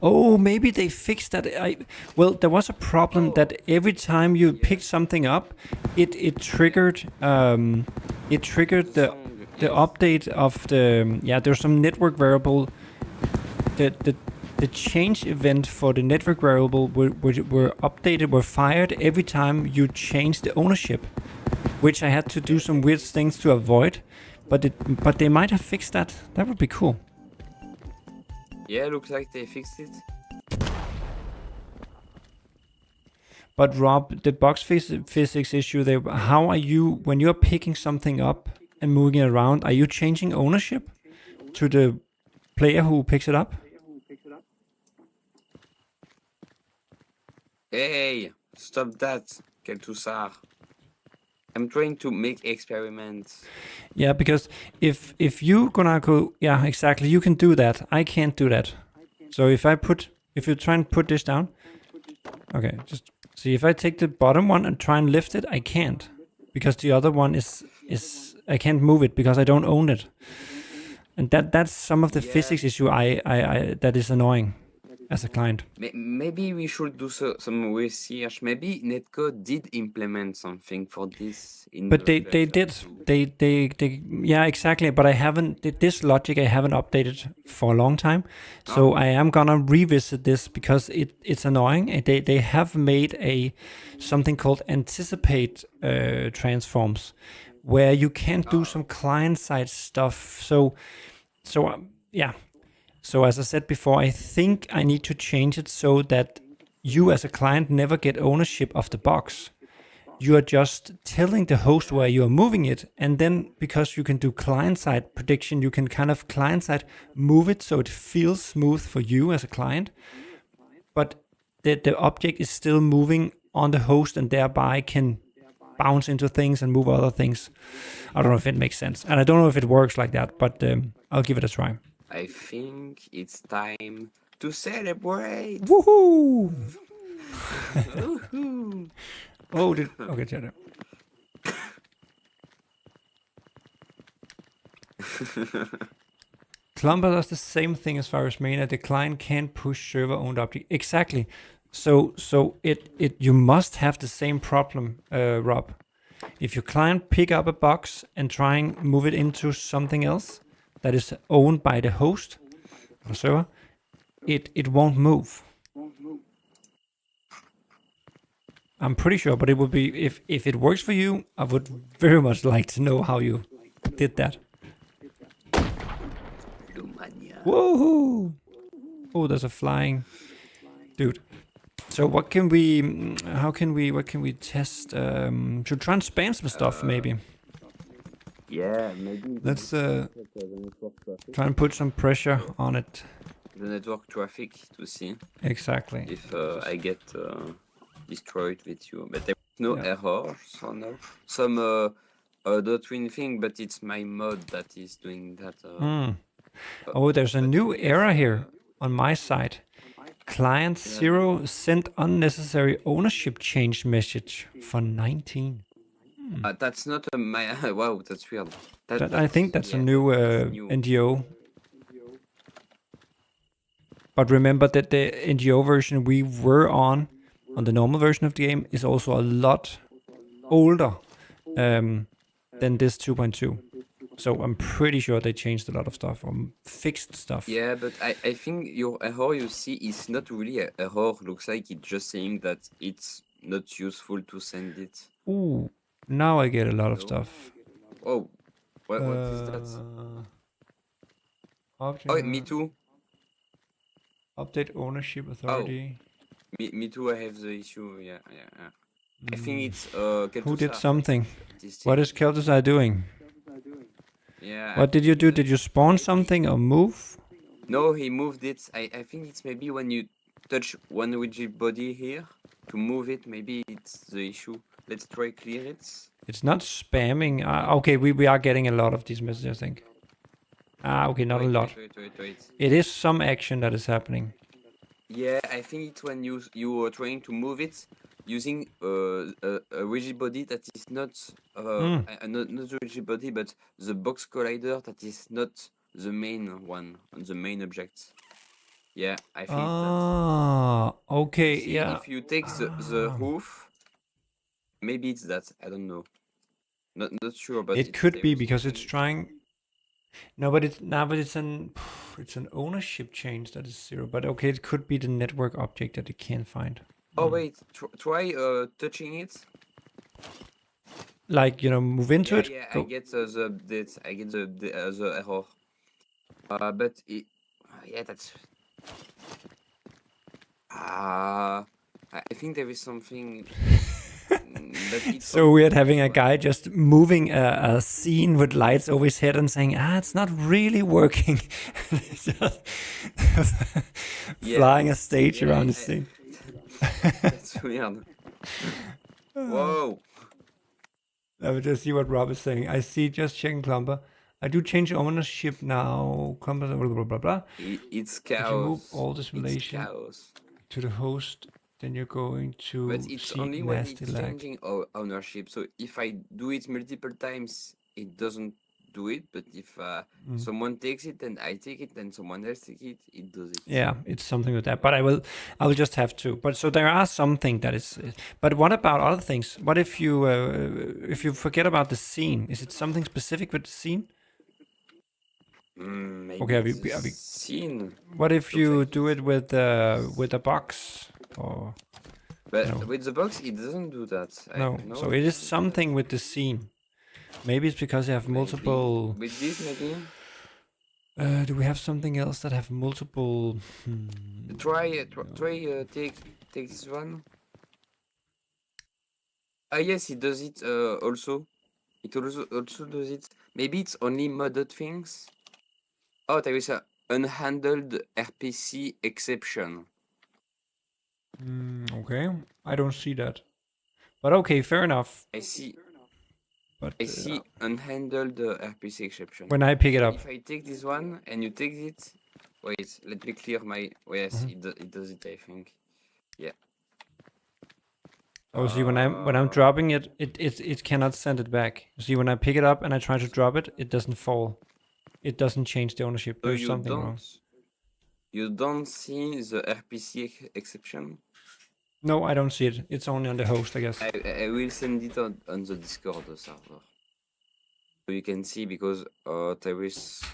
Speaker 1: Oh, maybe they fixed that. Well, there was a problem that every time you
Speaker 2: Yeah.
Speaker 1: picked something up, it triggered
Speaker 2: The
Speaker 1: the
Speaker 2: song.
Speaker 1: the
Speaker 2: Yes.
Speaker 1: update of the there's some network variable. The change event for the network variable were updated, were fired every time you changed the ownership, which I had to do some weird things to avoid. But they might have fixed that. That would be cool.
Speaker 2: Yeah, looks like they fixed it.
Speaker 1: But Rob, the box physics issue there, how are you, when you're picking something up and moving it around, are you changing ownership to the player who picks it up?
Speaker 2: Hey, stop that, Keltusar. I'm trying to make experiments.
Speaker 1: Yeah, because if you gonna go, yeah, exactly, you can do that. I can't do that. So if you try and put this down, okay, just see if I take the bottom one and try and lift it, I can't because the other one is I can't move it because I don't own it, and that's some of the
Speaker 2: Yeah.
Speaker 1: physics issue I that is annoying as a client.
Speaker 2: Maybe we should do some research. Maybe Netcode did implement something for this in
Speaker 1: But
Speaker 2: the
Speaker 1: they
Speaker 2: version
Speaker 1: did
Speaker 2: 2.
Speaker 1: they yeah, exactly. But I haven't this logic I haven't updated for a long time, so I am gonna revisit this because it's annoying. And they have made something called anticipate transforms, where you can do some client side stuff. Yeah. So as I said before, I think I need to change it so that you as a client never get ownership of the box. You are just telling the host where you are moving it, and then because you can do client-side prediction, you can kind of client-side move it so it feels smooth for you as a client, but the object is still moving on the host and thereby can bounce into things and move other things. I don't know if it makes sense, and I don't know if it works like that, but I'll give it a try.
Speaker 2: I think it's time to celebrate.
Speaker 1: Woohoo!
Speaker 2: Woohoo!
Speaker 1: Oh, okay, Cheddar. Clumber does the same thing as far as Mania. The client can't push server-owned object. Exactly. So it you must have the same problem, Rob. If your client pick up a box and try and move it into something else that is owned by the host or server, it won't move. I'm pretty sure, but it would be if it works for you. I would very much like to know how you did that.
Speaker 2: Mania.
Speaker 1: Woohoo! Oh, there's a flying dude. So what can we? How can we? What can we test? Should try and spam some stuff maybe.
Speaker 2: Yeah, maybe.
Speaker 1: Let's
Speaker 2: The network traffic.
Speaker 1: try and put some pressure on it.
Speaker 2: The network traffic to see
Speaker 1: Exactly.
Speaker 2: if I get destroyed with you. But there's no error, so no. Some doctrine thing, but it's my mod that is doing that.
Speaker 1: Oh, there's a new error here on my side. Client 0 sent unnecessary ownership change message for 19.
Speaker 2: That's not a my. Wow, that's weird.
Speaker 1: I think that's a new NGO. But remember that the NGO version we were on the normal version of the game, is also a lot older than this 2.2. So I'm pretty sure they changed a lot of stuff or fixed stuff.
Speaker 2: Yeah, but I think your error you see is not really an error. Looks like it's just saying that it's not useful to send it.
Speaker 1: Ooh, now I get a lot of stuff.
Speaker 2: Oh, what is that? Oh, me too.
Speaker 1: Update ownership authority.
Speaker 2: Oh, me too. I have the issue. Yeah. I think it's
Speaker 1: Who did
Speaker 2: Kel'Thuzar.
Speaker 1: something? What is Kel'Thuzar doing?
Speaker 2: Yeah.
Speaker 1: What did you do? Did you spawn something or move?
Speaker 2: No, he moved it. I think it's maybe when you touch one rigid body here to move it. Maybe it's the issue. Let's try clear it.
Speaker 1: It's not spamming. Okay, we are getting a lot of these messages, I think. Okay, not a lot.
Speaker 2: Wait.
Speaker 1: It is some action that is happening.
Speaker 2: Yeah, I think it's when you are trying to move it using a rigid body that is not not the rigid body, but the box collider that is not the main one on the main object. Yeah, I think
Speaker 1: that. Okay,
Speaker 2: see,
Speaker 1: yeah.
Speaker 2: if you take the roof, maybe it's that. I don't know. Not sure, but
Speaker 1: it could be because it's trying. No, but it's an ownership change that is 0. But okay, it could be the network object that it can't find.
Speaker 2: Oh wait, try touching it.
Speaker 1: Like move into it.
Speaker 2: Yeah, I get the update. I get the error. But it, yeah, that's. I think there is something.
Speaker 1: So weird having a guy just moving a scene with lights over his head and saying, it's not really working. Just flying a stage around the scene.
Speaker 2: That's weird. Whoa.
Speaker 1: Let me just see what Rob is saying. I see, just checking Clumper. I do change ownership now. Clumper, blah, blah, blah, blah.
Speaker 2: It's chaos.
Speaker 1: If you move all this relation to the host, then you're going to
Speaker 2: but it's
Speaker 1: see
Speaker 2: only when
Speaker 1: nasty
Speaker 2: it's
Speaker 1: lag.
Speaker 2: changing ownership. So if I do it multiple times, it doesn't do it. But if someone takes it, then I take it, then someone else takes it, it does it.
Speaker 1: Yeah, it's something with that. But I will just have to. But so there are something that is. But what about other things? What if you forget about the scene? Is it something specific with the scene?
Speaker 2: Maybe
Speaker 1: okay, have we
Speaker 2: scene?
Speaker 1: What if you do it with a box? Or,
Speaker 2: but with the box, it doesn't do that.
Speaker 1: No, so it is something with the scene. Maybe it's because you have multiple.
Speaker 2: With this, maybe.
Speaker 1: Do we have something else that have multiple?
Speaker 2: Try take this one. Yes, it does it also. It also does it. Maybe it's only modded things. Oh, there is a unhandled RPC exception.
Speaker 1: Okay, I don't see that. But okay, fair enough.
Speaker 2: I see.
Speaker 1: But
Speaker 2: I see unhandled RPC exception.
Speaker 1: When I pick it up.
Speaker 2: If I take this one and you take it, wait, let me clear my. Oh, yes, it does it. I think. Yeah.
Speaker 1: Oh, see, when I'm dropping it, it cannot send it back. See, when I pick it up and I try to drop it, it doesn't fall. It doesn't change the ownership.
Speaker 2: So
Speaker 1: There's something wrong.
Speaker 2: You don't see the RPC exception?
Speaker 1: No, I don't see it. It's only on the host, I guess.
Speaker 2: I will send it on the Discord server. So you can see, because there is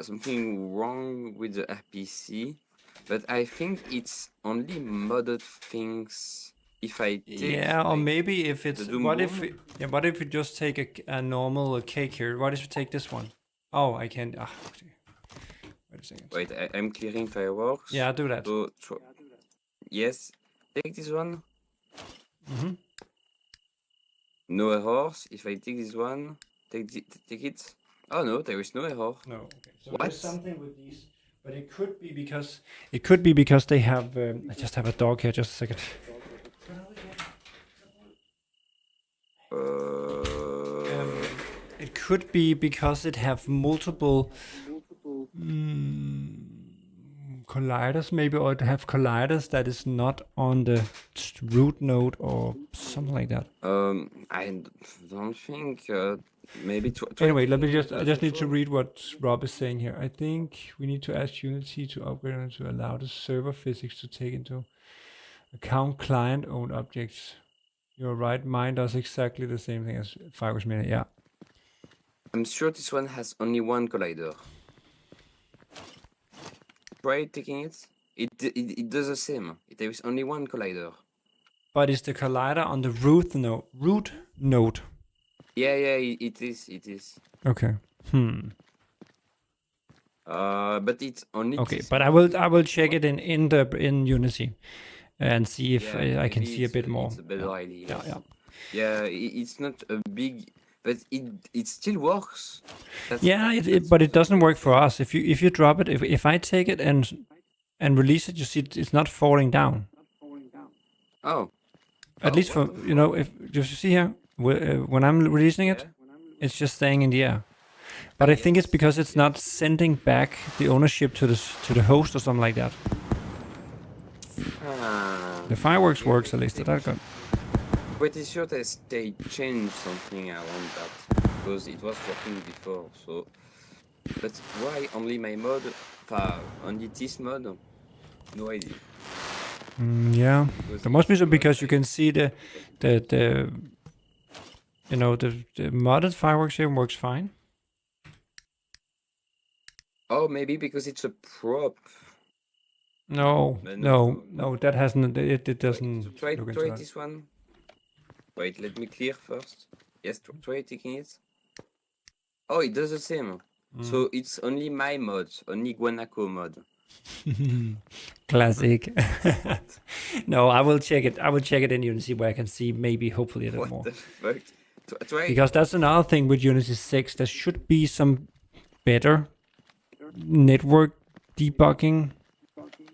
Speaker 2: something wrong with the RPC. But I think it's only modded things if I take
Speaker 1: Yeah, or
Speaker 2: like
Speaker 1: maybe if it's
Speaker 2: the Doom
Speaker 1: what if
Speaker 2: Boom,
Speaker 1: what if we just take a normal cake here? What if we take this one? Oh, I can't. Wait a second.
Speaker 2: wait, I'm clearing fireworks.
Speaker 1: Yeah, do that.
Speaker 2: So yes, take this one.
Speaker 1: Mm-hmm.
Speaker 2: No errors. If I take this one, take it. Oh no, there is no error.
Speaker 1: No. Okay. So
Speaker 2: What?
Speaker 1: there's something with these, but it could be because they have. I just have a dog here. Just a second. It could be because it have multiple colliders, maybe, or it have colliders that is not on the root node or something like that.
Speaker 2: I don't think. Maybe
Speaker 1: Anyway, let me just. I
Speaker 2: the
Speaker 1: just need to
Speaker 2: phone.
Speaker 1: read what Rob is saying here. I think we need to ask Unity to upgrade and to allow the server physics to take into account client-owned objects. You're right. Mine does exactly the same thing as Fireworks Mania. Yeah.
Speaker 2: I'm sure this one has only one collider. Try taking it. It does the same. There is only one collider.
Speaker 1: But is the collider on the root node? Root node.
Speaker 2: Yeah, it is. It is.
Speaker 1: Okay.
Speaker 2: But it's only.
Speaker 1: Okay,
Speaker 2: this
Speaker 1: but I
Speaker 2: one.
Speaker 1: will check it in Unity and see if I can
Speaker 2: maybe
Speaker 1: see a bit more.
Speaker 2: It's a better idea.
Speaker 1: Yeah, yeah.
Speaker 2: Yeah, it's not a big, but it still works.
Speaker 1: But it doesn't work for us. If you drop it, if I take it and release it, you see it's not falling down.
Speaker 2: Oh.
Speaker 1: At least for if you see here when I'm releasing it, it's just staying in the air. But I think it's because it's not sending back the ownership to the host or something like that. The fireworks works at least. That got.
Speaker 2: Pretty sure they changed something around that because it was working before. So, but why only my mod? Only this mod? No idea.
Speaker 1: Yeah, there must be some because you can see the modded fireworks here works fine.
Speaker 2: Oh, maybe because it's a prop.
Speaker 1: No, that hasn't. It doesn't.
Speaker 2: Wait, try this one. Wait, let me clear first. Yes, try taking it. Oh, it does the same. So it's only my mod, only Guanaco mod.
Speaker 1: Classic. No, I will check it. I will check it in Unity where I can see maybe hopefully a little more.
Speaker 2: What the fuck? Try.
Speaker 1: Because that's another thing with Unity 6. There should be some better network debugging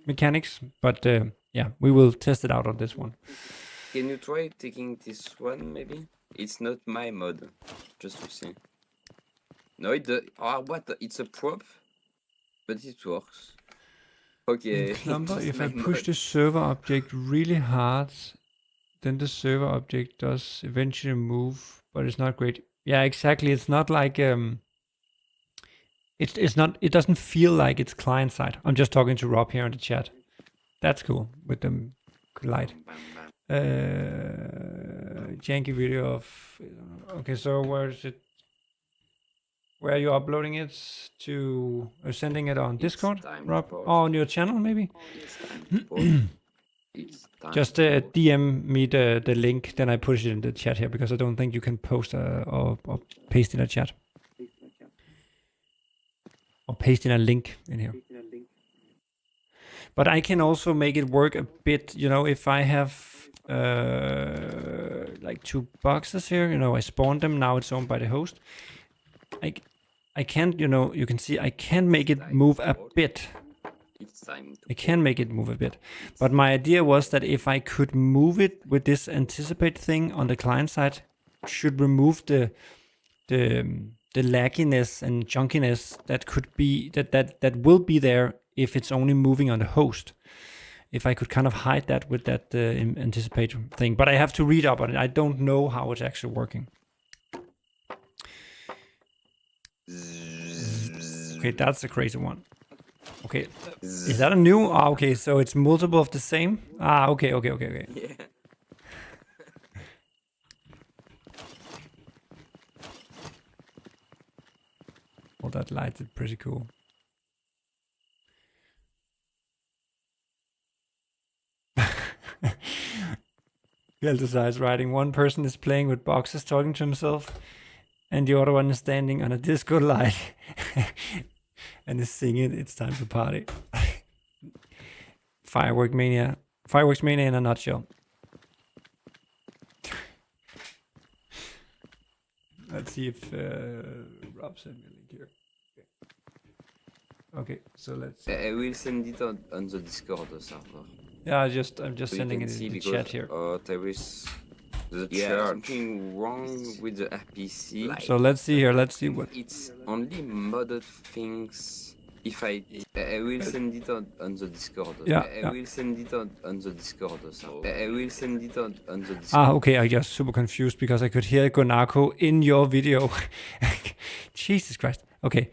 Speaker 1: mechanics, but yeah, we will test it out on this one.
Speaker 2: Can you try taking this one maybe? It's not my mod, just to see. No, what? It's a prop, but it works. Okay.
Speaker 1: Number, if I push the server object really hard, then the server object does eventually move, but it's not great. Yeah, exactly. It's not like it's not. It doesn't feel like it's client side. I'm just talking to Rob here in the chat. That's cool with the light. Janky video of. Okay, so where is it? Where are you uploading it to? Sending it on Discord, Rob? Oh, on your channel, maybe? Just DM me the link, then I push it in the chat here because I don't think you can post or paste in a chat. Or paste in a link in here. But I can also make it work a bit, if I have like 2 boxes here, I spawned them, now it's owned by the host. I can, you can see I can make it move a bit. I can make it move a bit. But my idea was that if I could move it with this anticipate thing on the client side, should remove the lagginess and junkiness that could be that will be there if it's only moving on the host. If I could kind of hide that with that anticipate thing, but I have to read up on it. I don't know how it's actually working. Okay, that's a crazy one. Okay, is that a new? Okay, so it's multiple of the same. Okay.
Speaker 2: Yeah.
Speaker 1: Well, that light is pretty cool. Balthazar is writing, one person is playing with boxes, talking to himself, and the other one is standing on a disco light and is singing, "It's time to party." Fireworks Mania in a nutshell. Let's see if Rob sent me a link here. Okay, so let's.
Speaker 2: I will send it on the Discord server.
Speaker 1: Yeah, I'm just
Speaker 2: So
Speaker 1: sending it in the chat here.
Speaker 2: There is something wrong with the RPC.
Speaker 1: So let's see here. Let's see what.
Speaker 2: It's only modded things. If I will send it on the Discord.
Speaker 1: Yeah,
Speaker 2: I will send it on the Discord server. I will send it on the Discord.
Speaker 1: Ah, okay. I got super confused because I could hear Gonako in your video. Jesus Christ. Okay.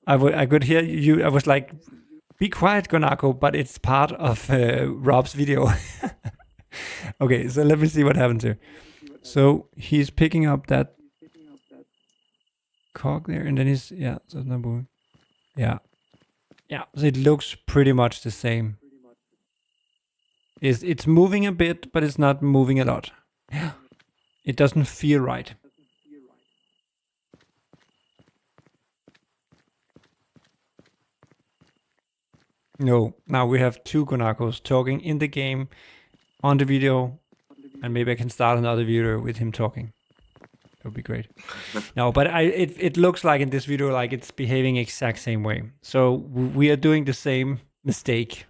Speaker 1: I could hear you. I was like, "Be quiet, Gonako," but it's part of Rob's video. Okay, so let me see what happens here. So he's picking up that cog there, and then he's so it's not moving. Yeah. So it looks pretty much the same. It's moving a bit, but it's not moving a lot. Yeah. It doesn't feel right. No, now we have two Gonakos talking in the game, on the video, and maybe I can start another video with him talking. That would be great. No, but it looks like in this video like it's behaving exact same way. So we are doing the same mistake.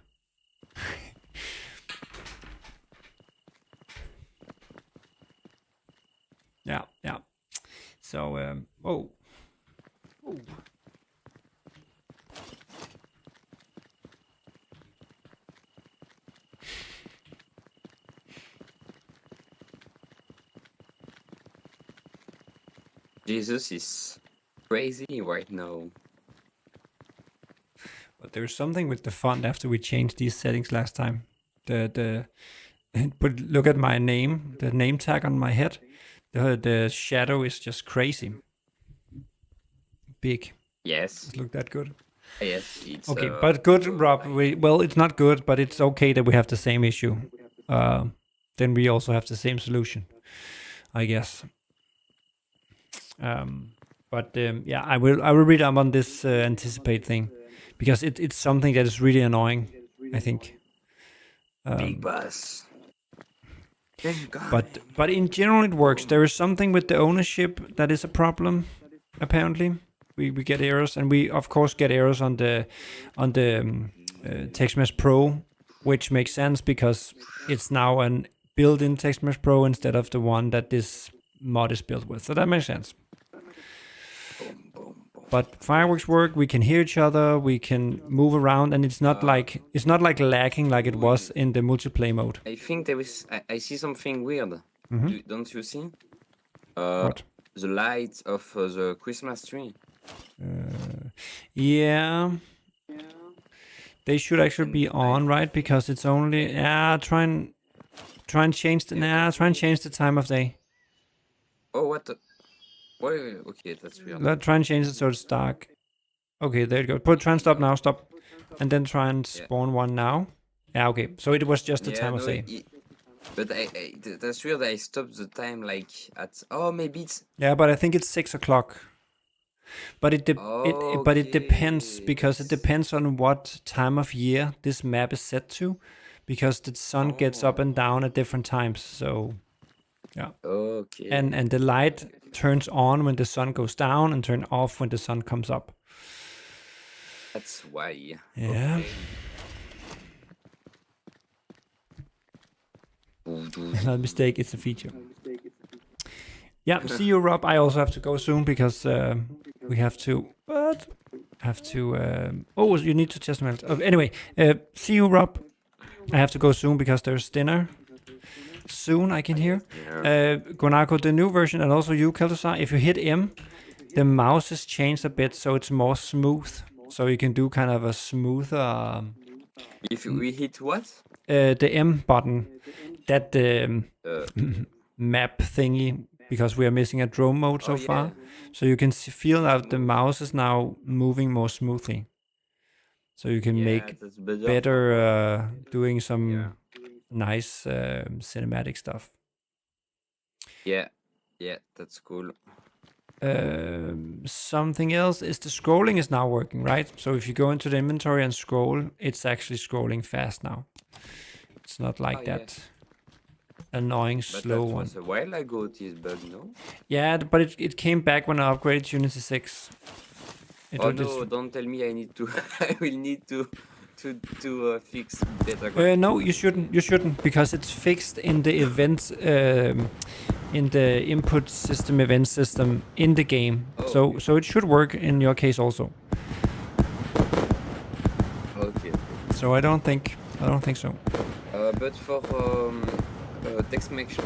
Speaker 1: Yeah. So oh.
Speaker 2: Jesus is crazy right now.
Speaker 1: But there's something with the font after we changed these settings last time. But look at my name, the name tag on my head. The shadow is just crazy. Big.
Speaker 2: Yes.
Speaker 1: Does it look that good?
Speaker 2: Yes, it's
Speaker 1: okay. But good, Rob. Well, it's not good, but it's okay that we have the same issue. Then we also have the same solution, I guess. Yeah, I will read up on this anticipate thing because it's something that is really annoying, I think.
Speaker 2: Big boss.
Speaker 1: But in general it works. There is something with the ownership that is a problem. Apparently, we get errors, and we of course get errors on the TextMesh Pro, which makes sense because it's now an built-in TextMesh Pro instead of the one that this mod is built with. So that makes sense. But fireworks work. We can hear each other. We can move around, and it's not like lagging like it was in the multiplayer mode.
Speaker 2: I think there is. I see something weird. Don't you see?
Speaker 1: What?
Speaker 2: The lights of the Christmas tree.
Speaker 1: Yeah. They should actually be on, right? Because it's only try and change the time of day.
Speaker 2: Oh, what? Wait, okay, that's weird.
Speaker 1: Try and change it so it's dark. Okay, there you go. Try and stop now. Stop, and then try and spawn one now. Yeah, okay. So it was just the time of day.
Speaker 2: But that's weird. I stopped the time like at. Oh, maybe it's.
Speaker 1: Yeah, but I think it's 6 o'clock. But it depends because it depends on what time of year this map is set to, because the sun gets up and down at different times. So, yeah.
Speaker 2: Okay.
Speaker 1: And the light turns on when the sun goes down and turn off when the sun comes up.
Speaker 2: That's why.
Speaker 1: Yeah.
Speaker 2: Okay.
Speaker 1: It's not a mistake, it's a feature. Yeah, see you, Rob. I also have to go soon because we have to. Oh, you need to test my. Anyway, see you, Rob. I have to go soon because there's dinner. Soon, I can hear. Gonako, the new version, and also you, Kel'Thuzar, if you hit M, the mouse has changed a bit, so it's more smooth. So you can do kind of a smoother.
Speaker 2: If we hit what?
Speaker 1: The M button, that map thingy, because we are missing a drone mode so far. So you can feel that the mouse is now moving more smoothly. So you can make better doing some nice cinematic stuff.
Speaker 2: Yeah, that's cool.
Speaker 1: Something else is the scrolling is now working, right? So if you go into the inventory and scroll, it's actually scrolling fast now. It's not like that annoying
Speaker 2: But
Speaker 1: slow
Speaker 2: that
Speaker 1: one.
Speaker 2: was a while ago, this bug, no?
Speaker 1: Yeah, but it came back when I upgraded to Unity 6.
Speaker 2: Oh no, don't tell me I need to. I will need to fix better graphics.
Speaker 1: No, you shouldn't. You shouldn't because it's fixed in the event, in the input system event system in the game.
Speaker 2: Oh,
Speaker 1: so
Speaker 2: okay.
Speaker 1: so it should work in your case also.
Speaker 2: Okay.
Speaker 1: So I don't think so.
Speaker 2: But for Text Mesh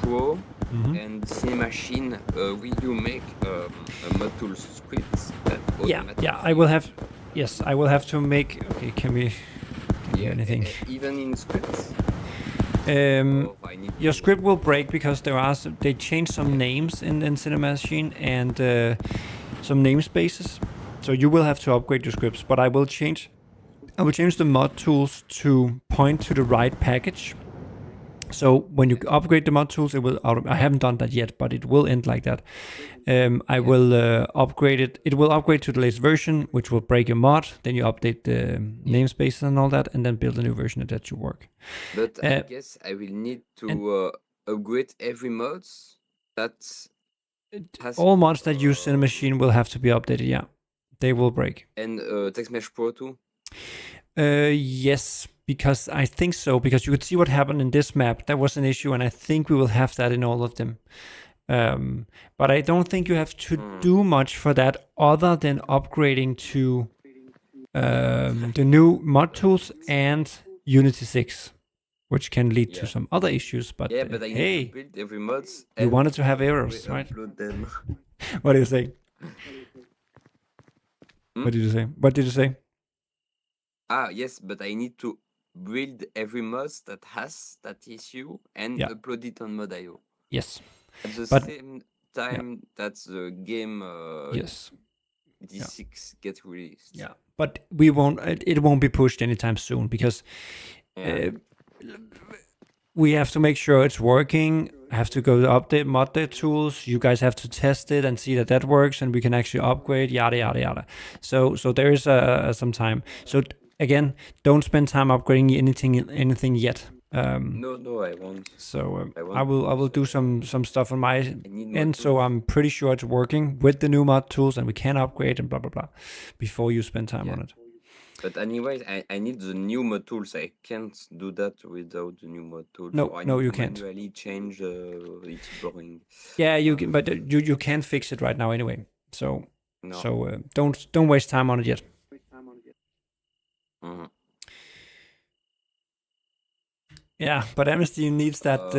Speaker 2: Pro and Cinemachine, will you make a mod tool script that automatically?
Speaker 1: Yeah. I will have. Yes, I will have to make. Okay, can we? Can you hear anything?
Speaker 2: Even in scripts.
Speaker 1: Your script will break because they changed some names in Cinemachine and some namespaces. So you will have to upgrade your scripts, but I will change the mod tools to point to the right package. So when you upgrade the mod tools, it will. I haven't done that yet, but it will end like that. I will upgrade it. It will upgrade to the latest version, which will break your mod. Then you update the namespaces and all that, and then build a new version that should work.
Speaker 2: But I guess I will need to upgrade every mod that has
Speaker 1: all mods that use Cinemachine will have to be updated. Yeah, they will break.
Speaker 2: And Text Mesh Pro too.
Speaker 1: Yes, because I think so. Because you could see what happened in this map. That was an issue, and I think we will have that in all of them. But I don't think you have to do much for that other than upgrading to the new mod tools and Unity 6, which can lead to some other issues. But
Speaker 2: but I need to build every mod.
Speaker 1: You wanted to have errors, right?
Speaker 2: Them.
Speaker 1: What do you say? What did you say? What did you say?
Speaker 2: Yes, but I need to build every mod that has that issue and upload it on Mod.io.
Speaker 1: Yes.
Speaker 2: At the same time that the game D6 gets released.
Speaker 1: Yeah, but we won't. It won't be pushed anytime soon because we have to make sure it's working. I have to go to update mod tools. You guys have to test it and see that works, and we can actually upgrade. Yada yada yada. So there is some time. So again, don't spend time upgrading anything yet.
Speaker 2: No, I won't.
Speaker 1: So I will do some stuff on my end. So I'm pretty sure it's working with the new mod tools, and we can upgrade and blah blah blah before you spend time on it.
Speaker 2: But anyways, I need the new mod tools. I can't do that without the new mod tools.
Speaker 1: No, you can't.
Speaker 2: Manually change. It's boring.
Speaker 1: Yeah, you can, but you can't fix it right now anyway. So don't waste time on it yet. Yeah, but Amnesty needs that.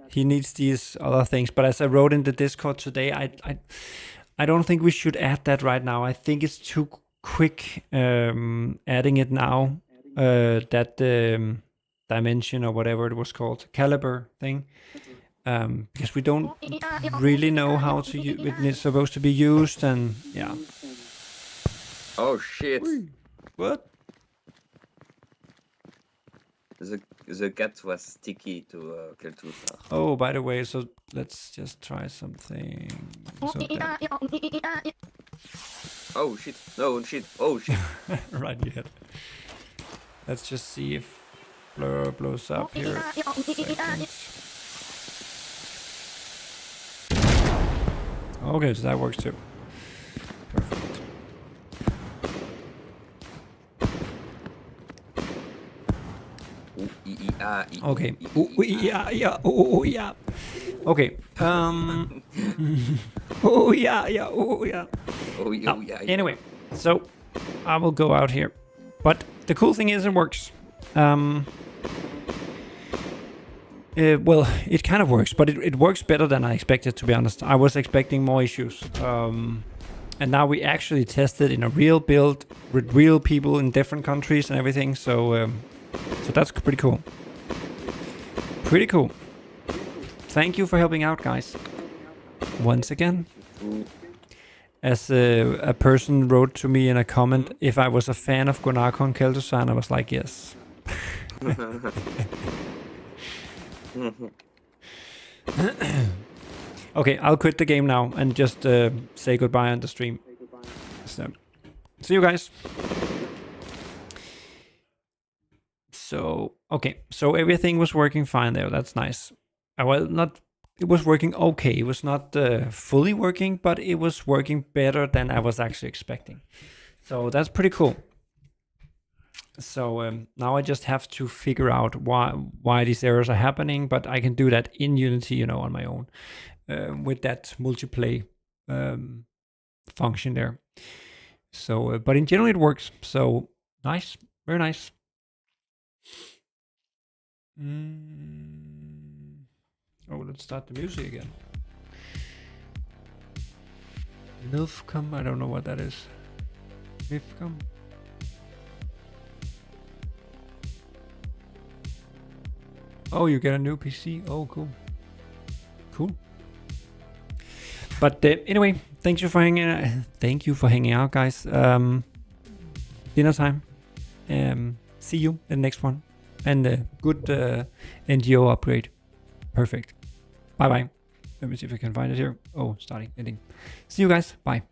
Speaker 1: He needs these other things. But as I wrote in the Discord today, I don't think we should add that right now. I think it's too quick adding it now. That dimension or whatever it was called, caliber thing. Because we don't really know how to it's supposed to be used, and yeah.
Speaker 2: Oh shit!
Speaker 1: What?
Speaker 2: The cat was sticky to Keltusa.
Speaker 1: Oh, by the way, so let's just try something.
Speaker 2: Oh shit! No shit! Oh shit!
Speaker 1: Right, you hit. Let's just see if Blur blows up here. Okay, so that works too. Perfect. Okay. Yeah. Oh, yeah. Okay. Oh, yeah. Oh, yeah. Anyway, so I will go out here. But the cool thing is it works. Well, it kind of works, but it works better than I expected, to be honest. I was expecting more issues. And now we actually tested in a real build with real people in different countries and everything. So that's pretty cool. Pretty cool. Thank you for helping out, guys. Once again. As a person wrote to me in a comment, if I was a fan of Gunnar Keltusan, I was like, yes. Okay, I'll quit the game now and just say goodbye on the stream. So, see you guys. So, okay, so everything was working fine there. That's nice. Well, not. It was working okay. It was not fully working, but it was working better than I was actually expecting. So that's pretty cool. So now I just have to figure out why these errors are happening, but I can do that in Unity, you know, on my own with that multiplay function there. So, but in general it works. So nice, very nice. Oh, let's start the music again. Milfcom, I don't know what that is. Milfcom. Oh, you get a new PC. Oh, cool. Cool. But anyway, thank you for hanging out, guys. Dinner time. See you in the next one. And good NGO upgrade. Perfect. Bye bye. Let me see if I can find it here. Oh, starting, ending. See you guys. Bye.